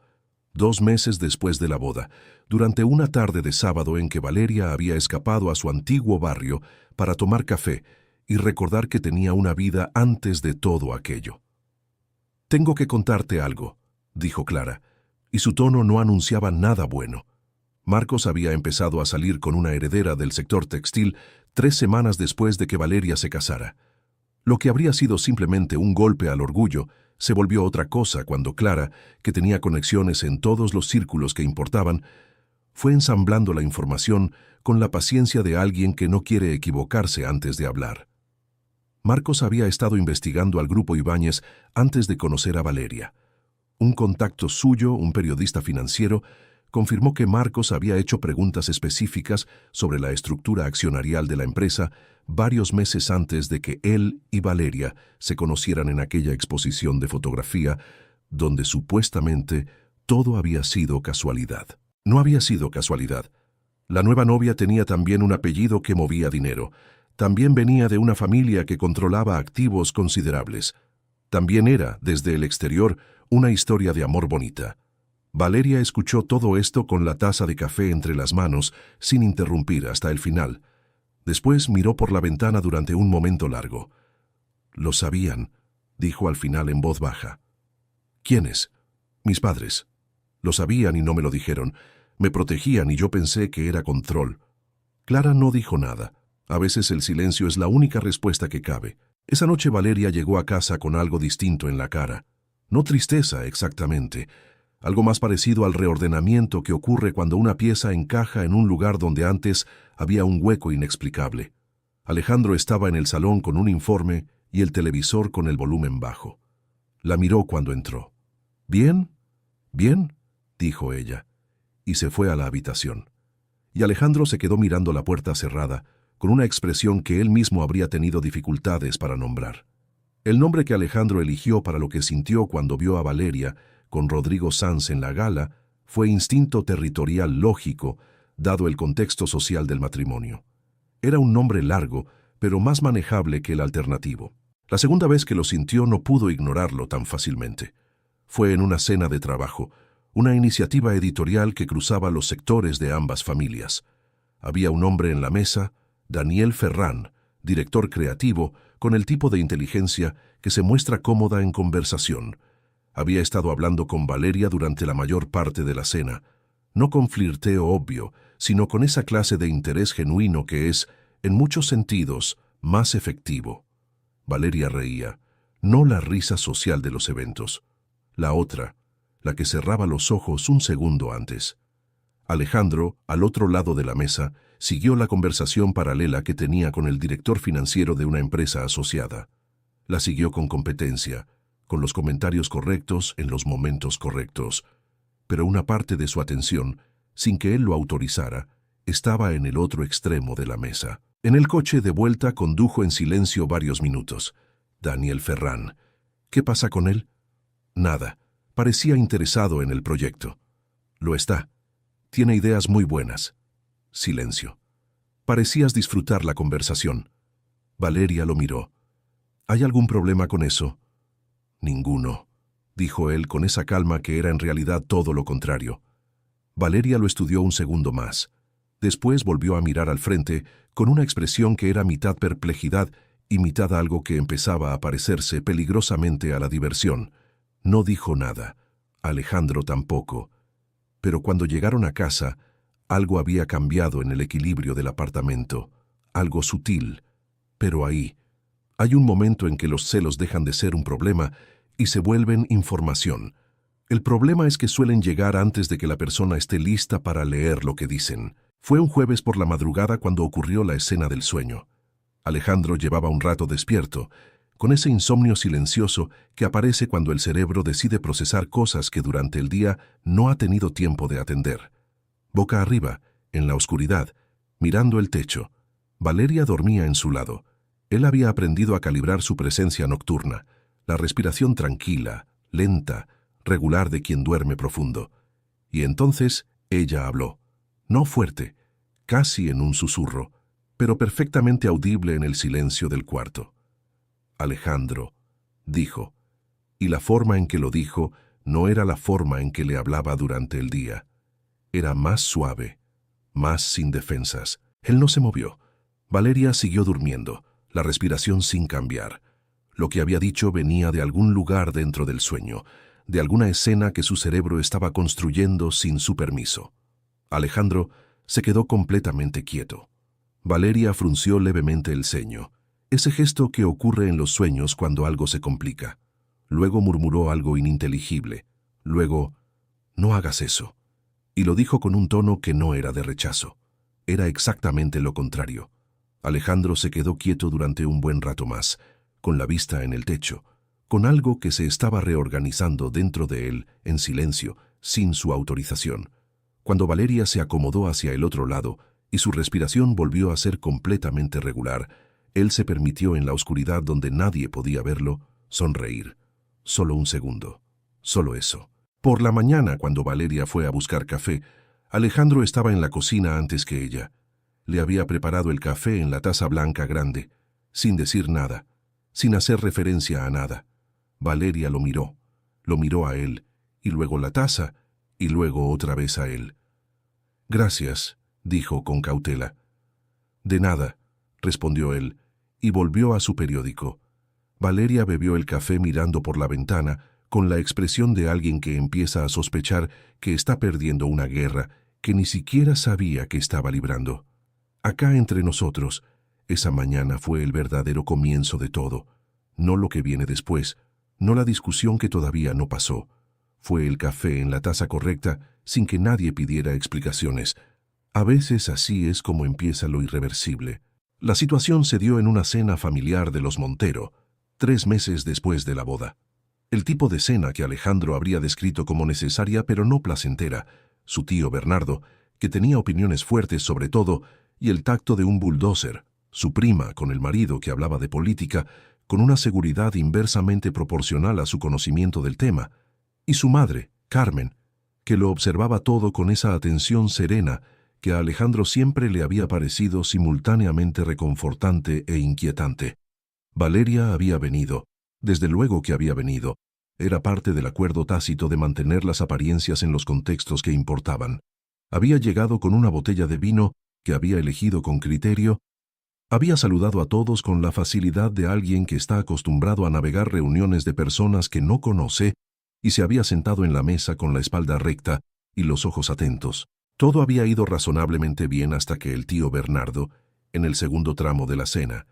2 meses después de la boda, durante una tarde de sábado en que Valeria había escapado a su antiguo barrio para tomar café y recordar que tenía una vida antes de todo aquello. «Tengo que contarte algo», dijo Clara, y su tono no anunciaba nada bueno. Marcos había empezado a salir con una heredera del sector textil 3 semanas después de que Valeria se casara. Lo que habría sido simplemente un golpe al orgullo se volvió otra cosa cuando Clara, que tenía conexiones en todos los círculos que importaban, fue ensamblando la información con la paciencia de alguien que no quiere equivocarse antes de hablar. Marcos había estado investigando al grupo Ibáñez antes de conocer a Valeria. Un contacto suyo, un periodista financiero, confirmó que Marcos había hecho preguntas específicas sobre la estructura accionarial de la empresa varios meses antes de que él y Valeria se conocieran en aquella exposición de fotografía donde supuestamente todo había sido casualidad. No había sido casualidad. La nueva novia tenía también un apellido que movía dinero. También venía de una familia que controlaba activos considerables. También era, desde el exterior, una historia de amor bonita. Valeria escuchó todo esto con la taza de café entre las manos, sin interrumpir hasta el final. Después miró por la ventana durante un momento largo. «Lo sabían», dijo al final en voz baja. «¿Quiénes?» «Mis padres. Lo sabían y no me lo dijeron. Me protegían y yo pensé que era control». Clara no dijo nada. A veces el silencio es la única respuesta que cabe. Esa noche Valeria llegó a casa con algo distinto en la cara. No tristeza exactamente, algo más parecido al reordenamiento que ocurre cuando una pieza encaja en un lugar donde antes había un hueco inexplicable. Alejandro estaba en el salón con un informe y el televisor con el volumen bajo. La miró cuando entró. «¿Bien? ¿Bien?», dijo ella, y se fue a la habitación. Y Alejandro se quedó mirando la puerta cerrada, con una expresión que él mismo habría tenido dificultades para nombrar. El nombre que Alejandro eligió para lo que sintió cuando vio a Valeria con Rodrigo Sanz en la gala fue instinto territorial lógico, dado el contexto social del matrimonio. Era un nombre largo, pero más manejable que el alternativo. La segunda vez que lo sintió no pudo ignorarlo tan fácilmente. Fue en una cena de trabajo, una iniciativa editorial que cruzaba los sectores de ambas familias. Había un hombre en la mesa, Daniel Ferrán, director creativo, con el tipo de inteligencia que se muestra cómoda en conversación. Había estado hablando con Valeria durante la mayor parte de la cena, no con flirteo obvio, sino con esa clase de interés genuino que es, en muchos sentidos, más efectivo. Valeria reía, no la risa social de los eventos, la otra, la que cerraba los ojos un segundo antes. Alejandro, al otro lado de la mesa, siguió la conversación paralela que tenía con el director financiero de una empresa asociada. La siguió con competencia, con los comentarios correctos en los momentos correctos, pero una parte de su atención, sin que él lo autorizara, estaba en el otro extremo de la mesa. En el coche de vuelta condujo en silencio varios minutos. Daniel Ferrán. ¿Qué pasa con él? Nada. Parecía interesado en el proyecto. Lo está. Tiene ideas muy buenas. Silencio. Parecías disfrutar la conversación. Valeria lo miró. ¿Hay algún problema con eso? Ninguno, dijo él con esa calma que era en realidad todo lo contrario. Valeria lo estudió un segundo más. Después volvió a mirar al frente con una expresión que era mitad perplejidad y mitad algo que empezaba a parecerse peligrosamente a la diversión. No dijo nada. Alejandro tampoco. Pero cuando llegaron a casa, algo había cambiado en el equilibrio del apartamento. Algo sutil. Pero ahí, hay un momento en que los celos dejan de ser un problema y se vuelven información. El problema es que suelen llegar antes de que la persona esté lista para leer lo que dicen. Fue un jueves por la madrugada cuando ocurrió la escena del sueño. Alejandro llevaba un rato despierto, con ese insomnio silencioso que aparece cuando el cerebro decide procesar cosas que durante el día no ha tenido tiempo de atender. Boca arriba, en la oscuridad, mirando el techo, Valeria dormía en su lado. Él había aprendido a calibrar su presencia nocturna, la respiración tranquila, lenta, regular de quien duerme profundo. Y entonces ella habló, no fuerte, casi en un susurro, pero perfectamente audible en el silencio del cuarto. Alejandro, dijo, y la forma en que lo dijo no era la forma en que le hablaba durante el día. Era más suave, más sin defensas. Él no se movió. Valeria siguió durmiendo, la respiración sin cambiar. Lo que había dicho venía de algún lugar dentro del sueño, de alguna escena que su cerebro estaba construyendo sin su permiso. Alejandro se quedó completamente quieto. Valeria frunció levemente el ceño, ese gesto que ocurre en los sueños cuando algo se complica. Luego murmuró algo ininteligible. Luego, no hagas eso. Y lo dijo con un tono que no era de rechazo. Era exactamente lo contrario. Alejandro se quedó quieto durante un buen rato más, con la vista en el techo, con algo que se estaba reorganizando dentro de él, en silencio, sin su autorización. Cuando Valeria se acomodó hacia el otro lado y su respiración volvió a ser completamente regular, él se permitió en la oscuridad donde nadie podía verlo, sonreír. Solo un segundo. Solo eso. Por la mañana, cuando Valeria fue a buscar café, Alejandro estaba en la cocina antes que ella. Le había preparado el café en la taza blanca grande, sin decir nada, sin hacer referencia a nada. Valeria lo miró a él, y luego la taza, y luego otra vez a él. «Gracias», dijo con cautela. «De nada», respondió él, y volvió a su periódico. Valeria bebió el café mirando por la ventana, con la expresión de alguien que empieza a sospechar que está perdiendo una guerra que ni siquiera sabía que estaba librando. Acá entre nosotros, esa mañana fue el verdadero comienzo de todo, no lo que viene después, no la discusión que todavía no pasó. Fue el café en la taza correcta sin que nadie pidiera explicaciones. A veces así es como empieza lo irreversible. La situación se dio en una cena familiar de los Montero, 3 meses después de la boda. El tipo de cena que Alejandro habría descrito como necesaria pero no placentera, su tío Bernardo, que tenía opiniones fuertes sobre todo, y el tacto de un bulldozer, su prima con el marido que hablaba de política, con una seguridad inversamente proporcional a su conocimiento del tema, y su madre, Carmen, que lo observaba todo con esa atención serena que a Alejandro siempre le había parecido simultáneamente reconfortante e inquietante. Valeria había venido, desde luego que había venido, Era parte del acuerdo tácito de mantener las apariencias en los contextos que importaban. Había llegado con una botella de vino que había elegido con criterio. Había saludado a todos con la facilidad de alguien que está acostumbrado a navegar reuniones de personas que no conoce y se había sentado en la mesa con la espalda recta y los ojos atentos. Todo había ido razonablemente bien hasta que el tío Bernardo, en el segundo tramo de la cena,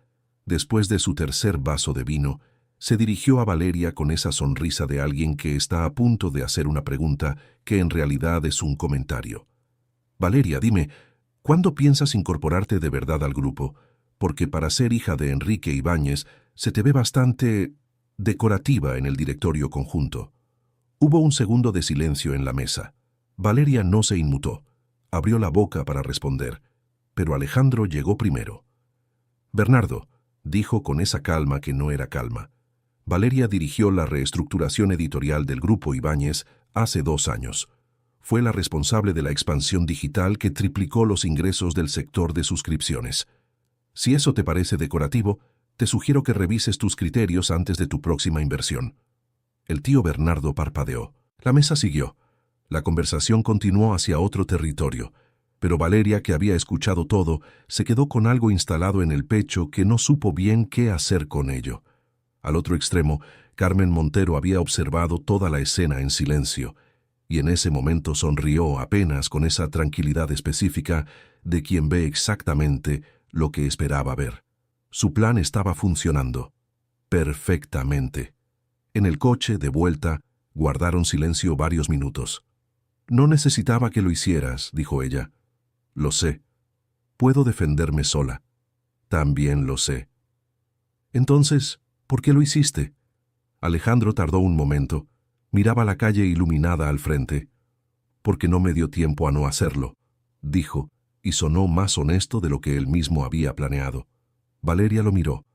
después de su tercer vaso de vino, se dirigió a Valeria con esa sonrisa de alguien que está a punto de hacer una pregunta que en realidad es un comentario. Valeria, dime, ¿cuándo piensas incorporarte de verdad al grupo? Porque para ser hija de Enrique Ibáñez se te ve bastante decorativa en el directorio conjunto. Hubo un segundo de silencio en la mesa. Valeria no se inmutó. Abrió la boca para responder, pero Alejandro llegó primero. Bernardo, dijo con esa calma que no era calma. Valeria dirigió la reestructuración editorial del Grupo Ibáñez hace 2 años. Fue la responsable de la expansión digital que triplicó los ingresos del sector de suscripciones. Si eso te parece decorativo, te sugiero que revises tus criterios antes de tu próxima inversión. El tío Bernardo parpadeó. La mesa siguió. La conversación continuó hacia otro territorio, pero Valeria, que había escuchado todo, se quedó con algo instalado en el pecho que no supo bien qué hacer con ello. Al otro extremo, Carmen Montero había observado toda la escena en silencio, y en ese momento sonrió apenas con esa tranquilidad específica de quien ve exactamente lo que esperaba ver. Su plan estaba funcionando. Perfectamente. En el coche, de vuelta, guardaron silencio varios minutos. «No necesitaba que lo hicieras», dijo ella. «Lo sé. Puedo defenderme sola». «También lo sé». «Entonces, ¿por qué lo hiciste?» Alejandro tardó un momento. Miraba la calle iluminada al frente. «Porque no me dio tiempo a no hacerlo», dijo, y sonó más honesto de lo que él mismo había planeado. Valeria lo miró.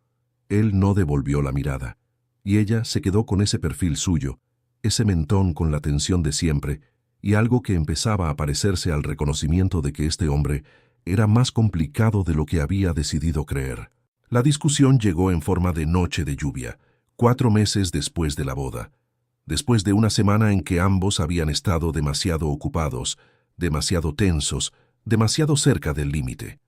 Él no devolvió la mirada, y ella se quedó con ese perfil suyo, ese mentón con la tensión de siempre, y algo que empezaba a parecerse al reconocimiento de que este hombre era más complicado de lo que había decidido creer. La discusión llegó en forma de noche de lluvia, 4 meses después de la boda, después de una semana en que ambos habían estado demasiado ocupados, demasiado tensos, demasiado cerca del límite.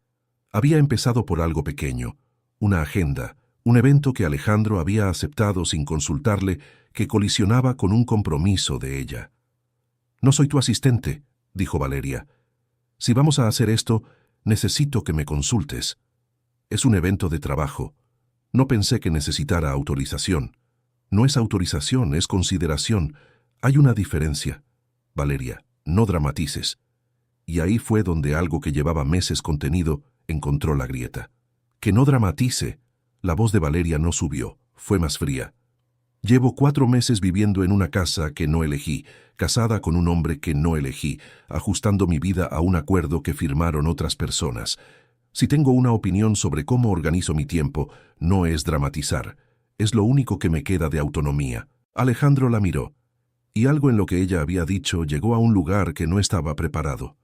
Había empezado por algo pequeño, una agenda, un evento que Alejandro había aceptado sin consultarle, que colisionaba con un compromiso de ella. «No soy tu asistente», dijo Valeria. «Si vamos a hacer esto, necesito que me consultes. Es un evento de trabajo. No pensé que necesitara autorización. No es autorización, es consideración. Hay una diferencia. Valeria, no dramatices». Y ahí fue donde algo que llevaba meses contenido encontró la grieta. «Que no dramatice». La voz de Valeria no subió, fue más fría. «Llevo 4 meses viviendo en una casa que no elegí, casada con un hombre que no elegí, ajustando mi vida a un acuerdo que firmaron otras personas. Si tengo una opinión sobre cómo organizo mi tiempo, no es dramatizar. Es lo único que me queda de autonomía». Alejandro la miró, y algo en lo que ella había dicho llegó a un lugar que no estaba preparado.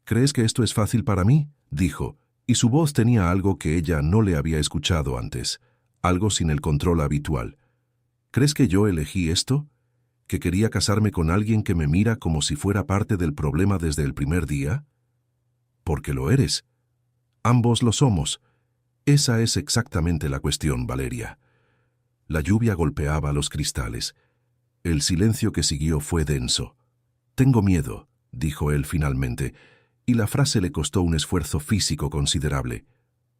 «¿Crees que esto es fácil para mí?», dijo, y su voz tenía algo que ella no le había escuchado antes, algo sin el control habitual. «¿Crees que yo elegí esto? ¿Que quería casarme con alguien que me mira como si fuera parte del problema desde el primer día? Porque lo eres. Ambos lo somos. Esa es exactamente la cuestión, Valeria». La lluvia golpeaba los cristales. El silencio que siguió fue denso. «Tengo miedo», dijo él finalmente, y la frase le costó un esfuerzo físico considerable.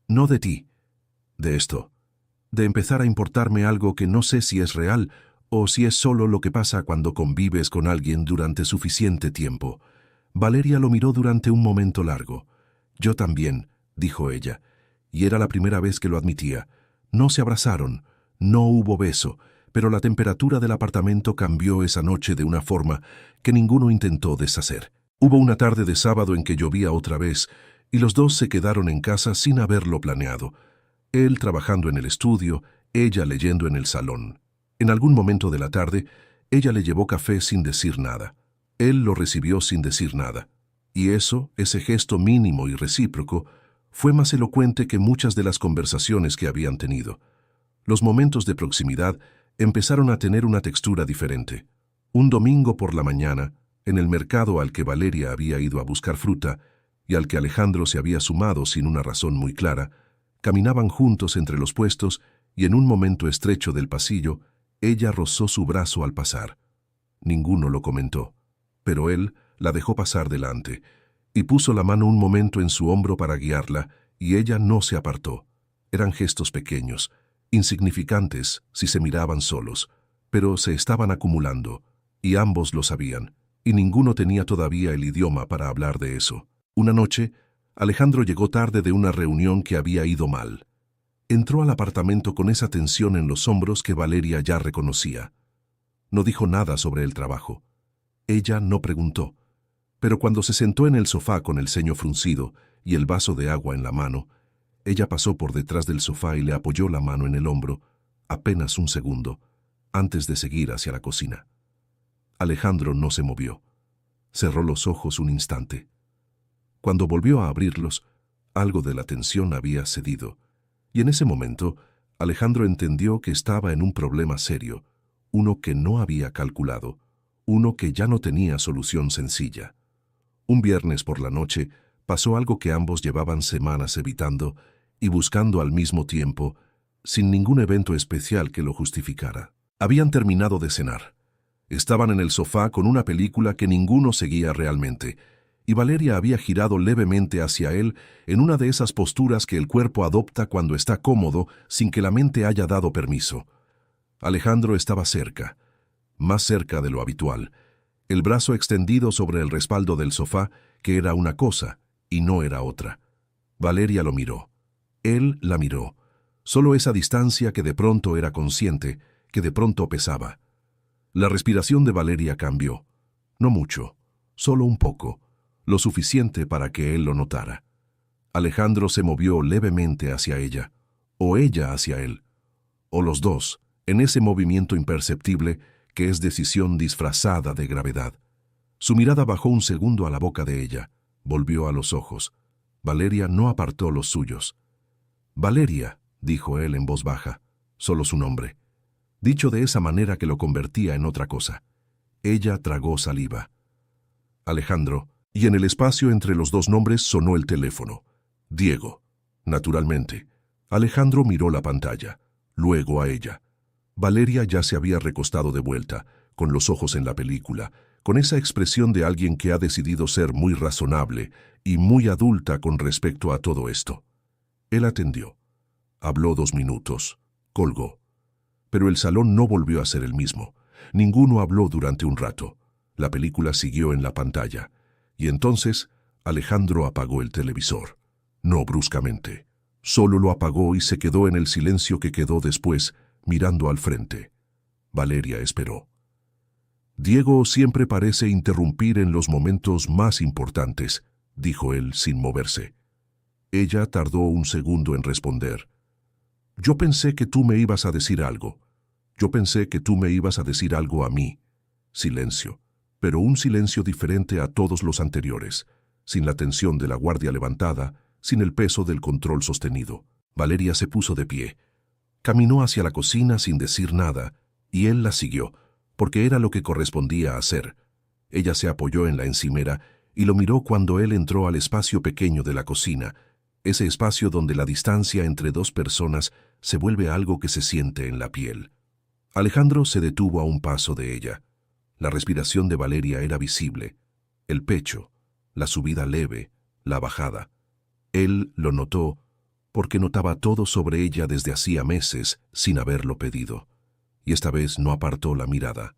«No de ti, de esto. De empezar a importarme algo que no sé si es real o si es solo lo que pasa cuando convives con alguien durante suficiente tiempo». Valeria lo miró durante un momento largo. «Yo también», dijo ella, y era la primera vez que lo admitía. No se abrazaron, no hubo beso, pero la temperatura del apartamento cambió esa noche de una forma que ninguno intentó deshacer. Hubo una tarde de sábado en que llovía otra vez, y los dos se quedaron en casa sin haberlo planeado. Él trabajando en el estudio, ella leyendo en el salón. En algún momento de la tarde, ella le llevó café sin decir nada. Él lo recibió sin decir nada. Y eso, ese gesto mínimo y recíproco, fue más elocuente que muchas de las conversaciones que habían tenido. Los momentos de proximidad empezaron a tener una textura diferente. Un domingo por la mañana, en el mercado al que Valeria había ido a buscar fruta y al que Alejandro se había sumado sin una razón muy clara, caminaban juntos entre los puestos y en un momento estrecho del pasillo, ella rozó su brazo al pasar. Ninguno lo comentó, pero él la dejó pasar delante y puso la mano un momento en su hombro para guiarla, y ella no se apartó. Eran gestos pequeños, insignificantes si se miraban solos, pero se estaban acumulando, y ambos lo sabían, y ninguno tenía todavía el idioma para hablar de eso. Una noche, Alejandro llegó tarde de una reunión que había ido mal. Entró al apartamento con esa tensión en los hombros que Valeria ya reconocía. No dijo nada sobre el trabajo. Ella no preguntó, pero cuando se sentó en el sofá con el ceño fruncido y el vaso de agua en la mano, ella pasó por detrás del sofá y le apoyó la mano en el hombro, apenas un segundo, antes de seguir hacia la cocina. Alejandro no se movió. Cerró los ojos un instante. Cuando volvió a abrirlos, algo de la tensión había cedido, y en ese momento Alejandro entendió que estaba en un problema serio, uno que no había calculado, uno que ya no tenía solución sencilla. Un viernes por la noche pasó algo que ambos llevaban semanas evitando y buscando al mismo tiempo, sin ningún evento especial que lo justificara. Habían terminado de cenar. Estaban en el sofá con una película que ninguno seguía realmente, y Valeria había girado levemente hacia él en una de esas posturas que el cuerpo adopta cuando está cómodo sin que la mente haya dado permiso. Alejandro estaba cerca, más cerca de lo habitual, el brazo extendido sobre el respaldo del sofá, que era una cosa y no era otra. Valeria lo miró. Él la miró. Solo esa distancia que de pronto era consciente, que de pronto pesaba. La respiración de Valeria cambió. No mucho, solo un poco, lo suficiente para que él lo notara. Alejandro se movió levemente hacia ella, o ella hacia él, o los dos, en ese movimiento imperceptible que es decisión disfrazada de gravedad. Su mirada bajó un segundo a la boca de ella, volvió a los ojos. Valeria no apartó los suyos. «Valeria», dijo él en voz baja, solo su nombre, dicho de esa manera que lo convertía en otra cosa. Ella tragó saliva. «Alejandro», y en el espacio entre los dos nombres sonó el teléfono. «Diego». Naturalmente. Alejandro miró la pantalla, luego a ella. Valeria ya se había recostado de vuelta, con los ojos en la película, con esa expresión de alguien que ha decidido ser muy razonable y muy adulta con respecto a todo esto. Él atendió. Habló 2 minutos. Colgó. Pero el salón no volvió a ser el mismo. Ninguno habló durante un rato. La película siguió en la pantalla. Y entonces Alejandro apagó el televisor. No bruscamente. Solo lo apagó y se quedó en el silencio que quedó después, mirando al frente. Valeria esperó. «Diego siempre parece interrumpir en los momentos más importantes», dijo él sin moverse. Ella tardó un segundo en responder. «Yo pensé que tú me ibas a decir algo. Yo pensé que tú me ibas a decir algo a mí». Silencio, pero un silencio diferente a todos los anteriores, sin la tensión de la guardia levantada, sin el peso del control sostenido. Valeria se puso de pie. Caminó hacia la cocina sin decir nada, y él la siguió, porque era lo que correspondía hacer. Ella se apoyó en la encimera y lo miró cuando él entró al espacio pequeño de la cocina, ese espacio donde la distancia entre dos personas se vuelve algo que se siente en la piel. Alejandro se detuvo a un paso de ella. La respiración de Valeria era visible, el pecho, la subida leve, la bajada. Él lo notó porque notaba todo sobre ella desde hacía meses sin haberlo pedido. Y esta vez no apartó la mirada.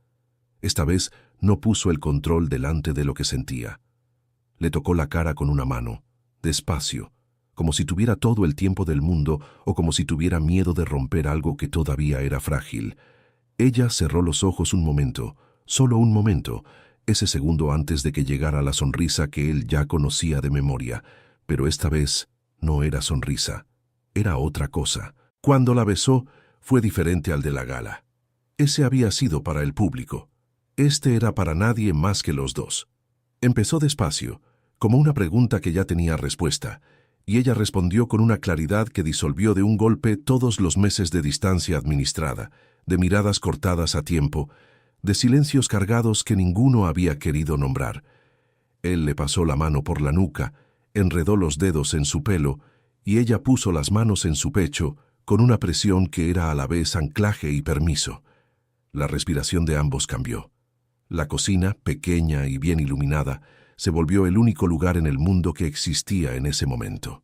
Esta vez no puso el control delante de lo que sentía. Le tocó la cara con una mano, despacio, como si tuviera todo el tiempo del mundo o como si tuviera miedo de romper algo que todavía era frágil. Ella cerró los ojos un momento, solo un momento, ese segundo antes de que llegara la sonrisa que él ya conocía de memoria, pero esta vez no era sonrisa, era otra cosa. Cuando la besó, fue diferente al de la gala. Ese había sido para el público. Este era para nadie más que los dos. Empezó despacio, como una pregunta que ya tenía respuesta, y ella respondió con una claridad que disolvió de un golpe todos los meses de distancia administrada, de miradas cortadas a tiempo, de silencios cargados que ninguno había querido nombrar. Él le pasó la mano por la nuca, enredó los dedos en su pelo, y ella puso las manos en su pecho con una presión que era a la vez anclaje y permiso. La respiración de ambos cambió. La cocina, pequeña y bien iluminada, se volvió el único lugar en el mundo que existía en ese momento.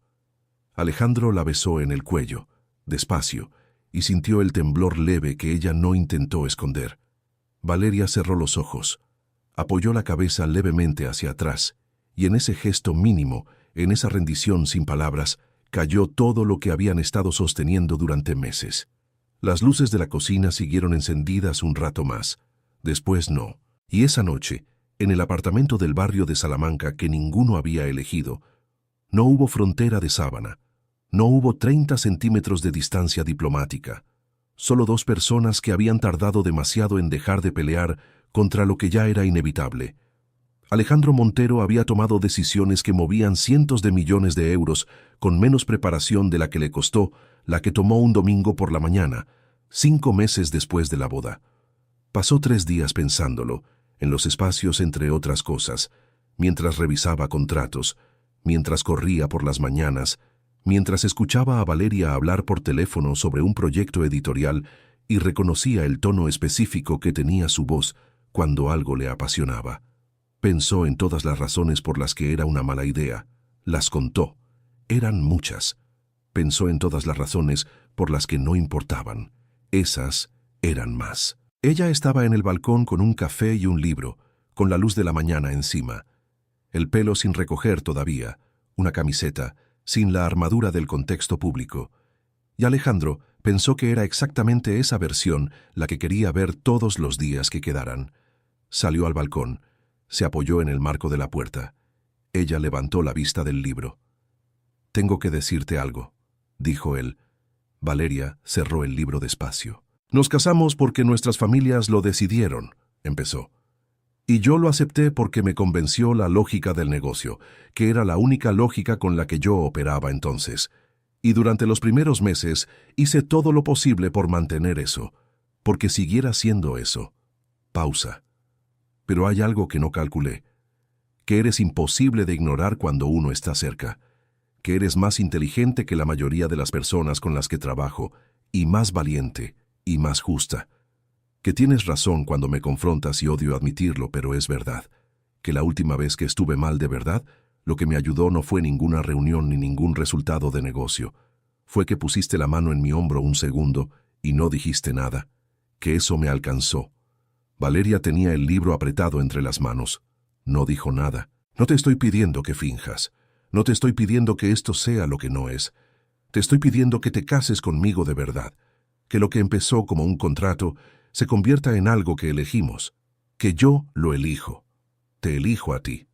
Alejandro la besó en el cuello, despacio, y sintió el temblor leve que ella no intentó esconder. Valeria cerró los ojos, apoyó la cabeza levemente hacia atrás, y en ese gesto mínimo, en esa rendición sin palabras, cayó todo lo que habían estado sosteniendo durante meses. Las luces de la cocina siguieron encendidas un rato más, después no, y esa noche, en el apartamento del barrio de Salamanca que ninguno había elegido, no hubo frontera de sábana, no hubo 30 centímetros de distancia diplomática, solo dos personas que habían tardado demasiado en dejar de pelear contra lo que ya era inevitable. Alejandro Montero había tomado decisiones que movían cientos de millones de euros con menos preparación de la que le costó la que tomó un domingo por la mañana, 5 meses después de la boda. Pasó 3 días pensándolo, en los espacios entre otras cosas, mientras revisaba contratos, mientras corría por las mañanas, mientras escuchaba a Valeria hablar por teléfono sobre un proyecto editorial y reconocía el tono específico que tenía su voz cuando algo le apasionaba. Pensó en todas las razones por las que era una mala idea. Las contó. Eran muchas. Pensó en todas las razones por las que no importaban. Esas eran más. Ella estaba en el balcón con un café y un libro, con la luz de la mañana encima. El pelo sin recoger todavía, una camiseta, sin la armadura del contexto público. Y Alejandro pensó que era exactamente esa versión la que quería ver todos los días que quedaran. Salió al balcón. Se apoyó en el marco de la puerta. Ella levantó la vista del libro. «Tengo que decirte algo», dijo él. Valeria cerró el libro despacio. «Nos casamos porque nuestras familias lo decidieron», empezó. «Y yo lo acepté porque me convenció la lógica del negocio, que era la única lógica con la que yo operaba entonces. Y durante los primeros meses hice todo lo posible por mantener eso, porque siguiera siendo eso». Pausa. «Pero hay algo que no calculé, que eres imposible de ignorar cuando uno está cerca, que eres más inteligente que la mayoría de las personas con las que trabajo, y más valiente, y más justa, que tienes razón cuando me confrontas y odio admitirlo, pero es verdad, que la última vez que estuve mal de verdad, lo que me ayudó no fue ninguna reunión ni ningún resultado de negocio, fue que pusiste la mano en mi hombro un segundo y no dijiste nada, que eso me alcanzó». Valeria tenía el libro apretado entre las manos. No dijo nada. «No te estoy pidiendo que finjas. No te estoy pidiendo que esto sea lo que no es. Te estoy pidiendo que te cases conmigo de verdad. Que lo que empezó como un contrato se convierta en algo que elegimos. Que yo lo elijo. Te elijo a ti».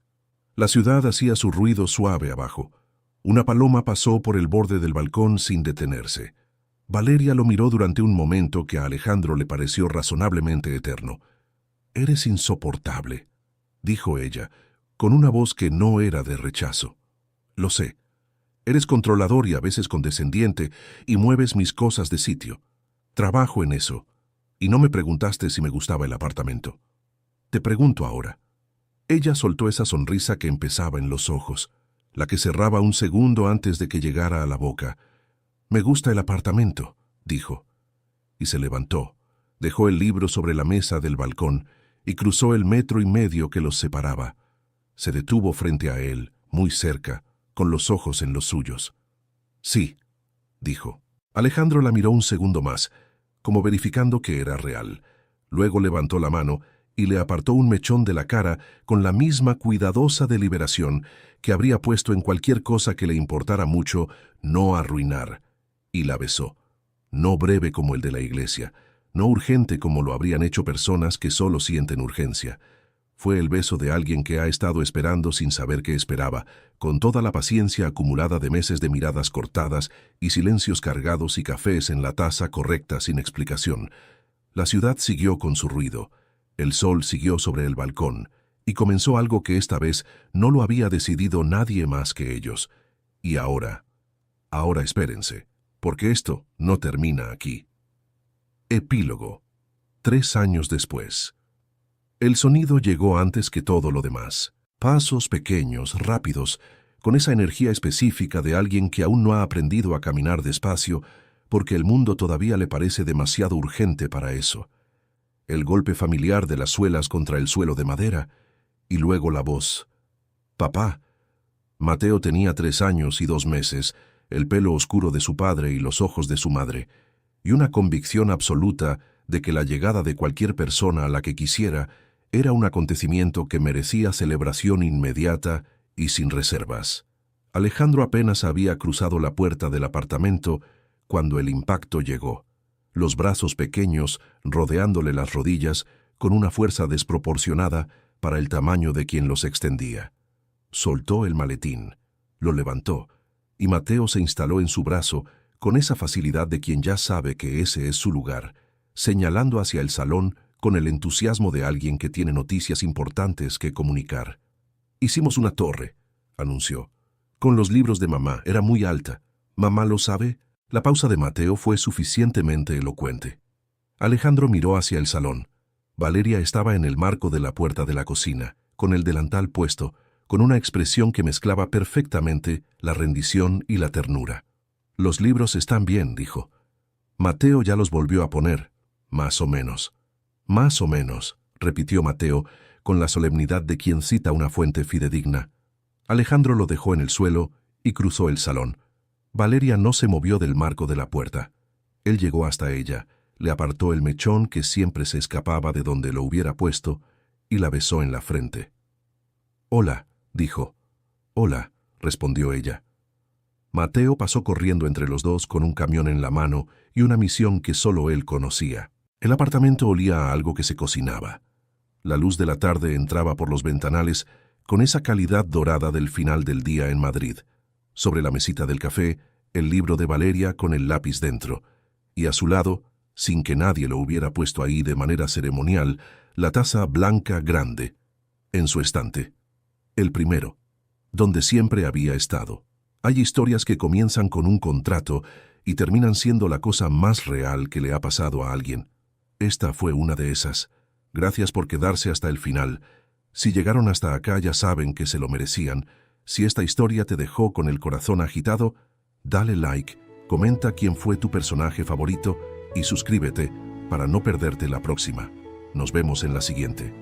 La ciudad hacía su ruido suave abajo. Una paloma pasó por el borde del balcón sin detenerse. Valeria lo miró durante un momento que a Alejandro le pareció razonablemente eterno. «Eres insoportable», dijo ella, con una voz que no era de rechazo. «Lo sé. Eres controlador y a veces condescendiente y mueves mis cosas de sitio. Trabajo en eso. Y no me preguntaste si me gustaba el apartamento. Te pregunto ahora». Ella soltó esa sonrisa que empezaba en los ojos, la que cerraba un segundo antes de que llegara a la boca. «Me gusta el apartamento», dijo. Y se levantó, dejó el libro sobre la mesa del balcón y cruzó el 1,5 metros que los separaba. Se detuvo frente a él, muy cerca, con los ojos en los suyos. «Sí», dijo. Alejandro la miró un segundo más, como verificando que era real. Luego levantó la mano y le apartó un mechón de la cara con la misma cuidadosa deliberación que habría puesto en cualquier cosa que le importara mucho no arruinar. Y la besó. No breve como el de la iglesia, no urgente como lo habrían hecho personas que solo sienten urgencia. Fue el beso de alguien que ha estado esperando sin saber qué esperaba, con toda la paciencia acumulada de meses de miradas cortadas y silencios cargados y cafés en la taza correcta sin explicación. La ciudad siguió con su ruido. El sol siguió sobre el balcón, y comenzó algo que esta vez no lo había decidido nadie más que ellos. Y ahora espérense, porque esto no termina aquí. Epílogo. 3 años después. El sonido llegó antes que todo lo demás. Pasos pequeños, rápidos, con esa energía específica de alguien que aún no ha aprendido a caminar despacio porque el mundo todavía le parece demasiado urgente para eso. El golpe familiar de las suelas contra el suelo de madera y luego la voz. «Papá». Mateo tenía 3 años y 2 meses, el pelo oscuro de su padre y los ojos de su madre, y una convicción absoluta de que la llegada de cualquier persona a la que quisiera era un acontecimiento que merecía celebración inmediata y sin reservas. Alejandro apenas había cruzado la puerta del apartamento cuando el impacto llegó, los brazos pequeños rodeándole las rodillas con una fuerza desproporcionada para el tamaño de quien los extendía. Soltó el maletín, lo levantó, y Mateo se instaló en su brazo con esa facilidad de quien ya sabe que ese es su lugar, señalando hacia el salón con el entusiasmo de alguien que tiene noticias importantes que comunicar. «Hicimos una torre», anunció. «Con los libros de mamá, era muy alta. ¿Mamá lo sabe?» La pausa de Mateo fue suficientemente elocuente. Alejandro miró hacia el salón. Valeria estaba en el marco de la puerta de la cocina, con el delantal puesto, con una expresión que mezclaba perfectamente la rendición y la ternura. «Los libros están bien», dijo. Mateo ya los volvió a poner, más o menos. «Más o menos», repitió Mateo, con la solemnidad de quien cita una fuente fidedigna. Alejandro lo dejó en el suelo y cruzó el salón. Valeria no se movió del marco de la puerta. Él llegó hasta ella, le apartó el mechón que siempre se escapaba de donde lo hubiera puesto y la besó en la frente. «Hola», dijo. «Hola», respondió ella. Mateo pasó corriendo entre los dos con un camión en la mano y una misión que solo él conocía. El apartamento olía a algo que se cocinaba. La luz de la tarde entraba por los ventanales con esa calidad dorada del final del día en Madrid. Sobre la mesita del café, el libro de Valeria con el lápiz dentro, y a su lado, sin que nadie lo hubiera puesto ahí de manera ceremonial, la taza blanca grande, en su estante. El primero, donde siempre había estado. Hay historias que comienzan con un contrato y terminan siendo la cosa más real que le ha pasado a alguien. Esta fue una de esas. Gracias por quedarse hasta el final. Si llegaron hasta acá ya saben que se lo merecían. Si esta historia te dejó con el corazón agitado, dale like, comenta quién fue tu personaje favorito y suscríbete para no perderte la próxima. Nos vemos en la siguiente.